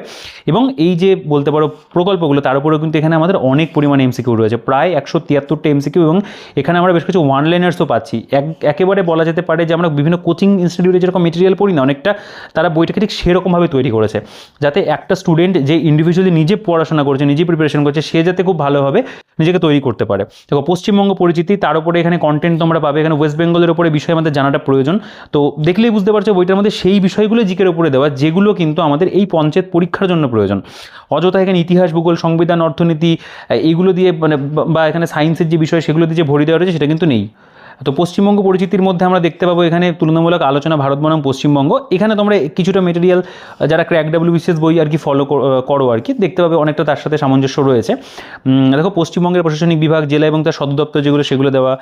এবং এই যে বলতে পারো প্রকল্পগুলো, তার উপরেও কিন্তু এখানে আমাদের অনেক পরিমাণে এমসিকিউ রয়েছে, প্রায় 173টা এমসিকিউ। এবং এখানে আমরা বেশ কিছু ওয়ান লাইনার্সও পাচ্ছি। একেবারে বলা যেতে পারে যে আমরা বিভিন্ন কোচিং ইনস্টিটিউটে যেরকম মেটেরিয়াল পড়ি না অনেকটা, তারা বইটাকে ঠিক সেরকমভাবে তৈরি করেছে, যাতে একটা স্টুডেন্ট যে ইন্ডিভিজুয়ালি নিজে পড়াশোনা করছে, নিজে প্রিপারেশন করছে, সে যাতে খুব ভালোভাবে নিজেকে তৈরি করতে পারে। দেখো পশ্চিমবঙ্গ পরিচিতি, তার উপরে এখানে কন্টেন্ট তোমরা পাবে। এখানে ওয়েস্ট বেঙ্গলের উপরে বিষয় আমাদের জানাটা প্রয়োজন। তো দেখলেই বুঝতে পারছো বইটার মধ্যে সেই বিষয়গুলো জিকের উপরে দেওয়া, যেগুলো কিন্তু আমাদের এই পঞ্চায়েত পরীক্ষার জন্য প্রয়োজন। অযথা এখানে ইতিহাস, ভূগোল, সংবিধান, অর্থনীতি এইগুলো দিয়ে মানে বা এখানে সায়েন্সের যে বিষয় সেগুলো দিয়ে যে ভরে দেওয়া রয়েছে সেটা কিন্তু নেই। তো পশ্চিমবঙ্গ পরিচিতির মধ্যে আমরা দেখতে পাবো এখানে তুলনামূলক আলোচনা ভারত বনাম পশ্চিমবঙ্গ। এখানে তোমরা কিছুটা মেটেরিয়াল যারা ক্র্যাক ডাব্লিউবিসিএস বই আর কি ফলো করো আর কি, দেখতে পাবে অনেকটা তার সাথে সামঞ্জস্য রয়েছে। দেখো পশ্চিমবঙ্গের প্রশাসনিক বিভাগ, জেলা এবং তার সদর দপ্তর যেগুলো সেগুলো দেওয়া।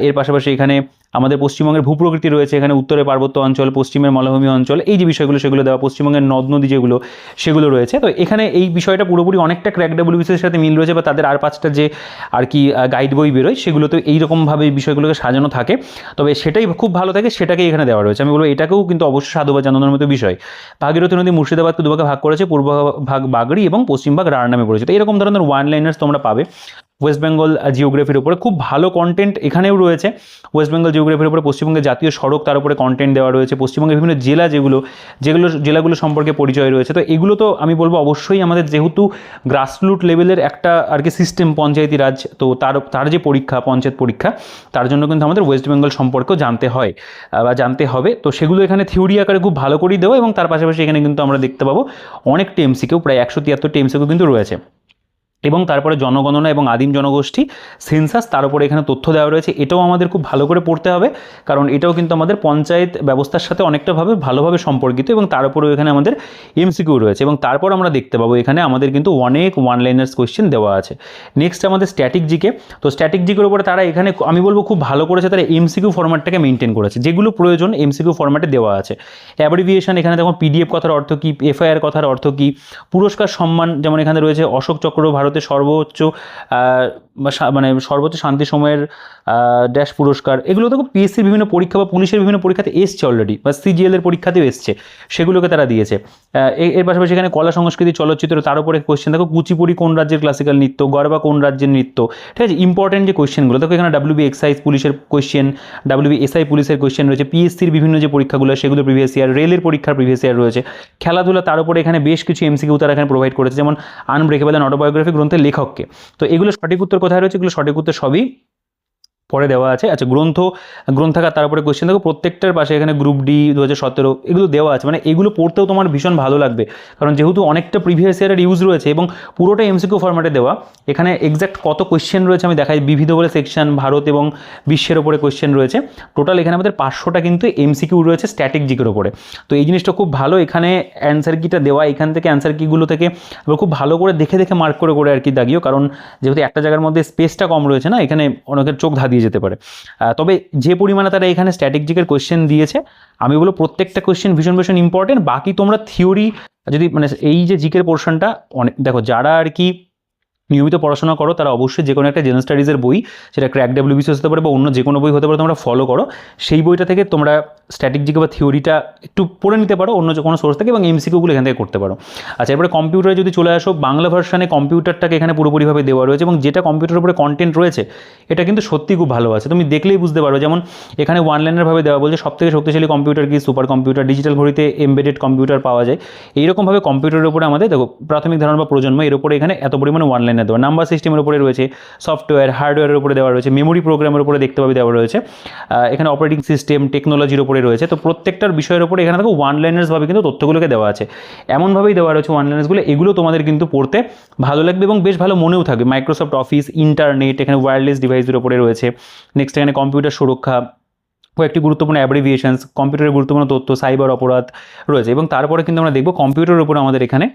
এর পাশাপাশি এখানে আমাদের পশ্চিমবঙ্গের ভূপ্রকৃতি রয়েছে, এখানে উত্তরে পার্বত্য অঞ্চল, পশ্চিমের মালভূমি অঞ্চল, এই যে বিষয়গুলো সেগুলো দেওয়া। পশ্চিমবঙ্গের নদ নদী যেগুলো সেগুলো রয়েছে। তো এখানে এই বিষয়টা পুরোপুরি অনেকটা ক্র্যাক ডাব্লিউবিসিএসের সাথে মিল রয়েছে, বা তাদের আর 5টা যে আর কি গাইড বই বেরোয় সেগুলোতে এইরকমভাবে বিষয়গুলোকে সাজানো থাকে। তবে সেটাই খুব ভালো থাকে, সেটাকেই এখানে দেওয়া রয়েছে। আমি বলবো এটাকেও কিন্তু অবশ্যই সাধুবাদ জানানোর মতো বিষয়। ভাগীরথী নদী মুর্শিদাবাদকে দুভাগে ভাগ করেছে, পূর্ব ভাগ বাগড়ি এবং পশ্চিম ভাগ রাঢ় নামে পরিচিত। এরকম ধরনের ওয়ান লাইনার্স তোমরা পাবে। ওয়েস্ট বেঙ্গল জিওগ্রাফির উপরে খুব ভালো কন্টেন্ট এখানেও রয়েছে। ওয়েস্ট বেঙ্গল জিওগ্রাফির উপরে পশ্চিমবঙ্গের জাতীয় সড়ক, তার উপরে কন্টেন্ট দেওয়া রয়েছে। পশ্চিমবঙ্গের বিভিন্ন জেলা যেগুলো জেলাগুলো সম্পর্কে পরিচয় রয়েছে। তো এগুলো তো আমি বলবো অবশ্যই আমাদের যেহেতু গ্রাসরুট লেভেলের একটা আর কি সিস্টেম পঞ্চায়েতি রাজ, তো তার যে পরীক্ষা পঞ্চায়েত পরীক্ষা, তার জন্য কিন্তু আমাদের ওয়েস্ট বেঙ্গল সম্পর্কেও জানতে হয় বা জানতে হবে। তো সেগুলো এখানে থিওরি আকারে খুব ভালো করেই দেওয়া, এবং তার পাশাপাশি এখানে কিন্তু আমরা দেখতে পাবো অনেকটা এমসিকিউ, প্রায় 173টা এমসিকিউ কিন্তু রয়েছে। এবং তারপরে জনগণনা এবং আদিম জনগোষ্ঠী সেন্সাস, তার উপরে এখানে তথ্য দেওয়া রয়েছে। এটাও আমাদের খুব ভালো করে পড়তে হবে, কারণ এটাও কিন্তু আমাদের পঞ্চায়েত ব্যবস্থার সাথে অনেকটাভাবে ভালোভাবে সম্পর্কিত, এবং তার উপরেও এখানে আমাদের এমসিকিউ রয়েছে। এবং তারপর আমরা দেখতে পাবো এখানে আমাদের কিন্তু অনেক ওয়ান লাইনার্স কোয়েশ্চেন দেওয়া আছে। নেক্সট আমাদের স্ট্যাটিক জিকে। তো স্ট্যাটিক জিকের উপরে তারা এখানে আমি বলবো খুব ভালো করেছে, তারা এমসিকিউ ফরম্যাটটাকে মেনটেন করেছে, যেগুলো প্রয়োজন এমসিকিউ ফরম্যাটে দেওয়া আছে। অ্যাব্রিভিয়েশন এখানে দেখো, পিডিএফ কথার অর্থ কী, এফআইআর কথার অর্থ কী, পুরস্কার সম্মান যেমন এখানে রয়েছে অশোক চক্র, ভারতের সর্বোচ্চ মানে সর্বোচ্চ শান্তি সময়ের ড্যাশ পুরস্কার। এগুলো দেখো পিএসসির বিভিন্ন পরীক্ষা বা পুলিশের বিভিন্ন পরীক্ষাতে এসছে অলরেডি, বা সিজিএল এর পরীক্ষাতেও এসছে, সেগুলোকে তারা দিয়েছে। এর পাশাপাশি এখানে কলা সংস্কৃতি, চলচ্চিত্র, তার উপরে কোয়েশ্চেন দেখো কুচিপুড়ি কোন রাজ্যের ক্লাসিক্যাল নৃত্য, গরবা কোন রাজ্যের নৃত্য। ঠিক আছে, ইম্পর্টেন্ট যে কোয়েশ্চেনগুলো দেখো এখানে ডাব্লিউবি এক্সাইজ পুলিশের কোয়েশ্চেন, ডাব্লিউবি এসআই পুলিশের কোয়েশ্চেন রয়েছে, পিএসসির বিভিন্ন যে পরীক্ষাগুলো সেগুলো প্রিভিয়াস ইয়ার, রেলের পরীক্ষার প্রিভিয়াস ইয়ার রয়েছে। খেলাধুলা, তার উপরে এখানে বেশ কিছু এমসিকিউ তারা এখানে প্রোভাইড করেছে, যেমন আনব্রেকেবল অ্যান্ড অটোবায়োগ্রাফি, গ্রন্থের লেখককে। তো এগুলো সঠিক উত্তর কোথায় রয়েছে, এগুলো সঠিক উত্তর সবই পরে দেওয়া আছে। আচ্ছা, গ্রন্থাগার, তার উপরে কোয়েশ্চেন দেখো প্রত্যেকটার পাশে এখানে গ্রুপ ডি 2017 এগুলো দেওয়া আছে। মানে এগুলো পড়তেও তোমার ভীষণ ভালো লাগবে, কারণ যেহেতু অনেকটা প্রিভিয়াস ইয়ারের ইউজ রয়েছে এবং পুরোটা এমসিকিউ ফরম্যাটে দেওয়া। এখানে এক্স্যাক্ট কত কোয়েশ্চেন রয়েছে আমি দেখাই, বিবিধ বলে সেকশন, ভারত এবং বিশ্বের ওপরে কোয়েশ্চেন রয়েছে। টোটাল এখানে আমাদের 500টা কিন্তু এমসিকিউ রয়েছে স্ট্যাটিক জিকের ওপরে। তো এই জিনিসটা খুব ভালো, এখানে অ্যান্সার কিটা দেওয়া, এখান থেকে অ্যান্সার কিগুলো থেকে এবার খুব ভালো করে দেখে দেখে মার্ক করে করে আর কি দাগিও, কারণ যেহেতু একটা জায়গার মধ্যে স্পেসটা কম রয়েছে না, এখানে অনেকের চোখ ধাঁধিয়ে যেতে পারে। তবে যে পরিমাণে তারা এখানে স্ট্র্যাটেজিকের কোয়েশ্চেন দিয়েছে, আমি বলবো প্রত্যেকটা কোয়েশ্চেন ভীষণ ভীষণ ইম্পর্টেন্ট। বাকি তোমরা থিওরি যদি মানে এই যে জিকের পোর্শনটা অনেক দেখো, যারা আর কি নিয়মিত পড়াশোনা করো তারা অবশ্যই যে কোনো একটা জেনারেল স্টাডিজের বই, সেটা ক্র্যাক ডাব্লিউবিসিএস হতে পারে বা অন্য যে কোনো বই হতে পারে, তোমরা ফলো করো। সেই বইটা থেকে তোমরা স্ট্র্যাটেজিক বা থিওরিটা একটু পড়ে নিতে পারো অন্য যে কোনো সোর্স থেকে, এবং এমসিকিউগুলো এখান থেকে করতে পারো। আচ্ছা, এরপরে কম্পিউটারে যদি চলে আসো, বাংলা ভার্সানে কম্পিউটারটাকে এখানে পুরোপুরিভাবে দেওয়া রয়েছে, এবং যেটা কম্পিউটারের উপরে কন্টেন্ট রয়েছে এটা কিন্তু সত্যি খুব ভালো আছে, তুমি দেখলেই বুঝতে পারো। যেমন এখানে ওয়ান লাইনের ভাবে দেওয়া বলছে সবথেকে শক্তিশালী কম্পিউটার কি, সুপার কম্পিউটার, ডিজিটাল ঘড়িতে এমবেডেড কম্পিউটার পাওয়া যায়। এইরকমভাবে কম্পিউটারের উপরে আমাদের দেখো প্রাথমিক ধারণা বা প্রজন্ম, এর উপরে এখানে এত পরিমাণে ওয়ান লাইনে দেওয়া। নাম্বার সিস্টেমের উপরে রয়েছে, সফটওয়্যার হার্ডওয়্যারের উপরে দেওয়া রয়েছে, মেমোরি প্রোগ্রামের উপরে দেখতে পাবে দেওয়া রয়েছে, এখানে অপারেটিং সিস্টেম টেকনোলজির উপরে রয়েছে। তো প্রত্যেকটার বিষয়ের উপরে এখানে দেখো ওয়ান লাইনার্সভাবে কিন্তু তথ্যগুলোকে দেওয়া আছে, এমনভাবেই দেওয়া রয়েছে ওয়ান লাইনার্সগুলো। এগুলো তোমাদের কিন্তু পড়তে ভালো লাগবে এবং বেশ ভালো মনেও থাকবে। মাইক্রোসফট অফিস, ইন্টারনেট, এখানে ওয়্যারলেস ডিভাইসের উপরে রয়েছে। নেক্সট এখানে কম্পিউটার সুরক্ষা, কয়েকটি গুরুত্বপূর্ণ অ্যাব্রিভিয়েশনস, কম্পিউটারের গুরুত্বপূর্ণ তথ্য, সাইবার অপরাধ রয়েছে। এবং তারপরে কিন্তু আমরা দেখবো কম্পিউটারের উপরে আমাদের এখানে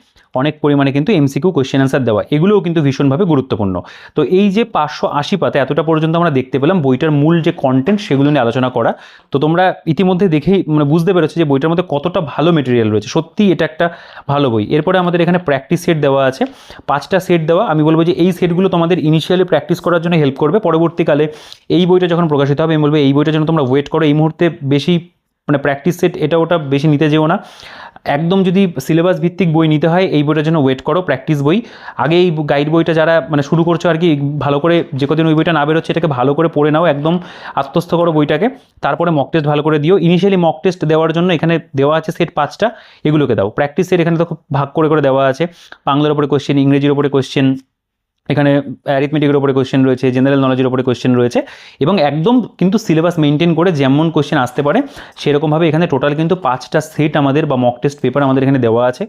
অনেক পরিমাণে কিন্তু এমসিকিউ কোয়েশ্চেন আনসার দেওয়া, এগুলোও কিন্তু ভীষণভাবে গুরুত্বপূর্ণ। তো এই যে 580 পাতা এতটা পর্যন্ত আমরা দেখতে পেলাম বইটার মূল যে কন্টেন্ট সেগুলো নিয়ে আলোচনা করা। তো তোমরা ইতিমধ্যে দেখেই মানে বুঝতে পেরেছো যে বইটার মধ্যে কতটা ভালো মেটেরিয়াল রয়েছে, সত্যি এটা একটা ভালো বই। এরপরে আমাদের এখানে প্র্যাকটিস সেট দেওয়া আছে, 5টা সেট দেওয়া। আমি বলবো যে এই সেটগুলো তোমাদের ইনিশিয়ালি প্র্যাকটিস করার জন্য হেল্প করবে। পরবর্তীকালে এই বইটা যখন প্রকাশিত হবে আমি বলবো এই বইটার জন্য তোমরা ওয়েট করো। এই মুহূর্তে বেশি মানে প্র্যাকটিস সেট এটা ওটা বেশি নিতে যেও না, একদম যদি সিলেবাস ভিত্তিক বই নিতে হয় এই বইটার জন্য ওয়েট করো, প্র্যাকটিস বই। আগে এই গাইড বইটা যারা মানে শুরু করছো আর কি, ভালো করে যে কদিন ওই বইটা না বেরোচ্ছে এটাকে ভালো করে পড়ে নাও, একদম আত্মস্থ করো বইটাকে, তারপরে মক টেস্ট ভালো করে দিও। ইনিশিয়ালি মক টেস্ট দেওয়ার জন্য এখানে দেওয়া আছে সেট 5টা, এগুলোকে দাও। প্র্যাকটিস সেট এখানে তো খুব ভাগ করে করে দেওয়া আছে, বাংলার উপরে কোয়েশ্চেন, ইংরেজির উপরে কোয়েশ্চেন, এখানে অ্যারিথমেটিকের উপরে কোয়েশ্চেন রয়েছে, জেনারেল নলেজের উপরে কোয়েশ্চেন রয়েছে, এবং একদম কিন্তু সিলেবাস মেনটেন করে যেমন কোয়েশ্চেন আসতে পারে সেরকমভাবে এখানে টোটাল কিন্তু 5টা সেট আমাদের বা মক টেস্ট পেপার আমাদের এখানে দেওয়া আছে।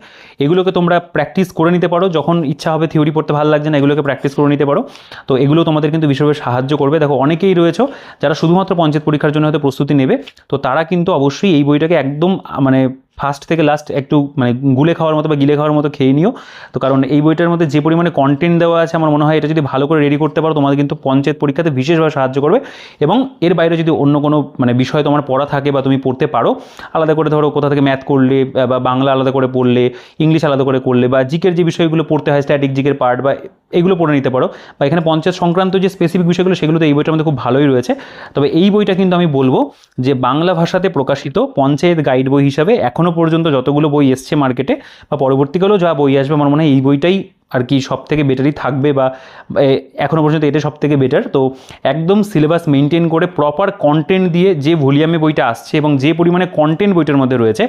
এগুলোকে তোমরা প্র্যাকটিস করে নিতে পারো, যখন ইচ্ছা হবে থিওরি পড়তে ভালো লাগছে না এগুলোকে প্র্যাকটিস করে নিতে পারো। তো এগুলো তোমাদের কিন্তু বিশেষভাবে সাহায্য করবে। দেখো অনেকেই রয়েছে যারা শুধুমাত্র পঞ্চায়েত পরীক্ষার জন্য হয়তো প্রস্তুতি নেবে, তো তারা কিন্তু অবশ্যই এই বইটাকে একদম মানে ফার্স্ট থেকে লাস্ট একটু মানে গুলে খাওয়ার মতো বা গিলে খাওয়ার মতো খেয়ে নিও। তো কারণ এই বইটার মধ্যে যে পরিমাণে কন্টেন্ট দেওয়া আছে আমার মনে হয় এটা যদি ভালো করে রেডি করতে পারো তোমাদের কিন্তু পঞ্চায়েত পরীক্ষাতে বিশেষভাবে সাহায্য করবে। এবং এর বাইরে যদি অন্য কোনো মানে বিষয় তোমার পড়া থাকে বা তুমি পড়তে পারো আলাদা করে, ধরো কোথা থেকে ম্যাথ করলে বা বাংলা আলাদা করে পড়লে, ইংলিশ আলাদা করে করলে, বা জিকের যে বিষয়গুলো পড়তে হয় স্ট্যাটিক জিকের পার্ট বা এগুলো পড়ে নিতে পারো, বা এখানে পঞ্চায়েত সংক্রান্ত যে স্পেসিফিক বিষয়গুলো সেগুলো তো এই বইটার মধ্যে খুব ভালোই রয়েছে। তবে এই বইটা কিন্তু আমি বলবো যে বাংলা ভাষাতে প্রকাশিত পঞ্চায়েত গাইড বই হিসাবে এখনও পর্যন্ত যতগুলো বই এসছে মার্কেটে বা পরবর্তীকালেও যা বই আসবে আমার মনে হয় এই বইটাই আর কি সব থেকে বেটারই থাকবে, বা এখনও পর্যন্ত এটা সব থেকে বেটার। তো একদম সিলেবাস মেনটেন করে প্রপার কন্টেন্ট দিয়ে যে ভলিউমে বইটা আসছে এবং যে পরিমাণে কন্টেন্ট বইটার মধ্যে রয়েছে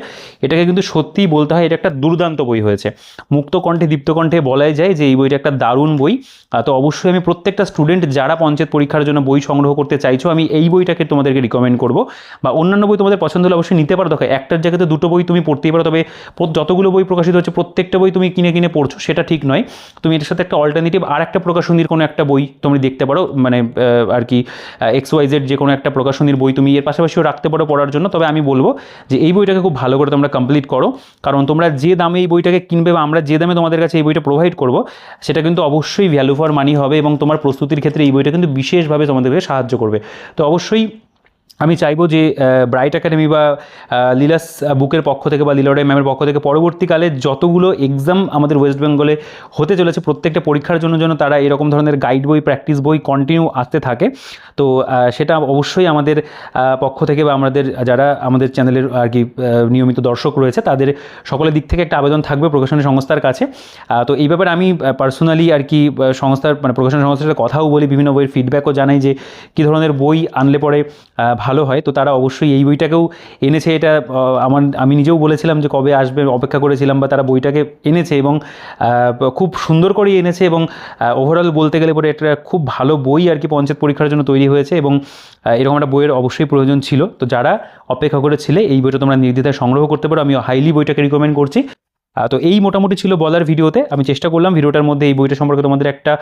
এটাকে কিন্তু সত্যিই বলতে হয় এটা একটা দুর্দান্ত বই হয়েছে। মুক্ত কণ্ঠে দীপ্ত কণ্ঠে বলাই যায় যে এই বইটা একটা দারুণ বই। তো অবশ্যই আমি প্রত্যেকটা স্টুডেন্ট যারা পঞ্চায়েত পরীক্ষার জন্য বই সংগ্রহ করতে চাইছো আমি এই বইটাকে তোমাদেরকে রিকমেন্ড করবো। বা অন্যান্য বই তোমাদের পছন্দ হলে অবশ্যই নিতে পারো, দেখো একটার জায়গাতে দুটো বই তুমি পড়তেই পারো, তবে যতগুলো বই প্রকাশিত হচ্ছে প্রত্যেকটা বই তুমি কিনে কিনে পড়ছো সেটা ঠিক নয়। তুমি এটার সাথে একটা অল্টারনেটিভ আর একটা প্রকাশনীর কোনো একটা বই তুমি দেখতে পারো, মানে আর কি XYZ যে কোনো একটা প্রকাশনীর বই তুমি এর পাশাপাশিও রাখতে পারো পড়ার জন্য। তবে আমি বলবো যে এই বইটাকে খুব ভালো করে তোমরা কমপ্লিট করো, কারণ তোমরা যে দামে এই বইটাকে কিনবে বা আমরা যে দামে তোমাদের কাছে এই বইটা প্রোভাইড করবো সেটা কিন্তু অবশ্যই ভ্যালু ফর মানি হবে এবং তোমার প্রস্তুতির ক্ষেত্রে এই বইটা কিন্তু বিশেষভাবে তোমাদেরকে সাহায্য করবে। তো অবশ্যই আমি চাইবো যে ব্রাইট একাডেমি বা লীলাস বুকের পক্ষ থেকে বা লীলারায় ম্যামের পক্ষ থেকে পরবর্তীকালে যতগুলো এক্সাম আমাদের ওয়েস্ট বেঙ্গলে হতে চলেছে প্রত্যেকটা পরীক্ষার জন্য যেন তারা এরকম ধরনের গাইড বই প্র্যাকটিস বই কন্টিনিউ আসতে থাকে। তো সেটা অবশ্যই আমাদের পক্ষ থেকে বা আমাদের যারা আমাদের চ্যানেলের আর কি নিয়মিত দর্শক রয়েছে তাদের সকলের দিক থেকে একটা আবেদন থাকবে প্রকাশনী সংস্থার কাছে। তো এই ব্যাপারে আমি পার্সোনালি আর কি সংস্থার মানে প্রকাশনী সংস্থার সাথে কথাও বলি, বিভিন্ন বইয়ের ফিডব্যাকও জানাই যে কী ধরনের বই আনলে পরে ভালো হয়, তো তারা অবশ্যই এই বইটাকেও এনেছে। এটা আমি নিজেও বলেছিলাম যে কবে আসবে অপেক্ষা করেছিলাম, বা তারা বইটাকে এনেছে এবং খুব সুন্দর করেই এনেছে। এবং ওভারঅল বলতে গেলে পরে এটা খুব ভালো বই আর কি পঞ্চায়েত পরীক্ষার জন্য তৈরি হয়েছে, এবং এরকম একটা বইয়ের অবশ্যই প্রয়োজন ছিল। তো যারা অপেক্ষা করেছিলে এই বইটা তোমরা নির্দ্বিধায় সংগ্রহ করতে পারো, আমি হাইলি বইটাকে রিকমেন্ড করছি। তো এই মোটামুটি ছিল বলার ভিডিওতে। আমি চেষ্টা করলাম ভিডিওটার মধ্যে এই বইটা সম্পর্কে তোমাদের একটা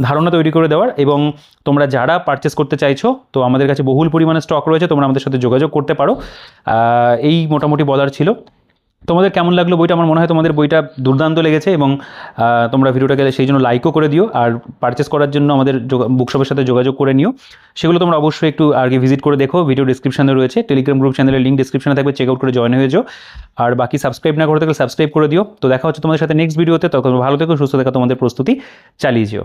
ধারণা তৈরি করে দেওয়ার, এবং তোমরা যারা পারচেস করতে চাইছো তো আমাদের কাছে বহুল পরিমাণে স্টক রয়েছে, তোমরা আমাদের সাথে যোগাযোগ করতে পারো। এই মোটামুটি বলার ছিল। তোমাদের কেমন লাগলো বইটা? আমার মনে হয় তোমাদের বইটা দুর্দান্ত লেগেছে, এবং তোমরা ভিডিওটাকে সেই জন্য লাইকও করে দিও। আর পারচেস করার জন্য আমাদের বুকশপের সাথে যোগাযোগ করে নিও। সেগুলো তোমরা অবশ্যই একটু আগে ভিজিট করে দেখো, ভিডিও ডিসক্রিপশনে রয়েছে। টেলিগ্রাম গ্রুপ চ্যানেলের লিঙ্ক ডিসক্রিপশনে থাকবে, চেক আউট করে জয়েন হয়ে যাও। আর বাকি সাবস্ক্রাইব না করে থাকলে সাবস্ক্রাইব করে দিও। তো দেখা হচ্ছে তোমাদের সাথে নেক্সট ভিডিওতে। তখন ভালো থেকো, সুস্থ থেকো, তোমাদের প্রস্তুতি চালিয়ে যেও।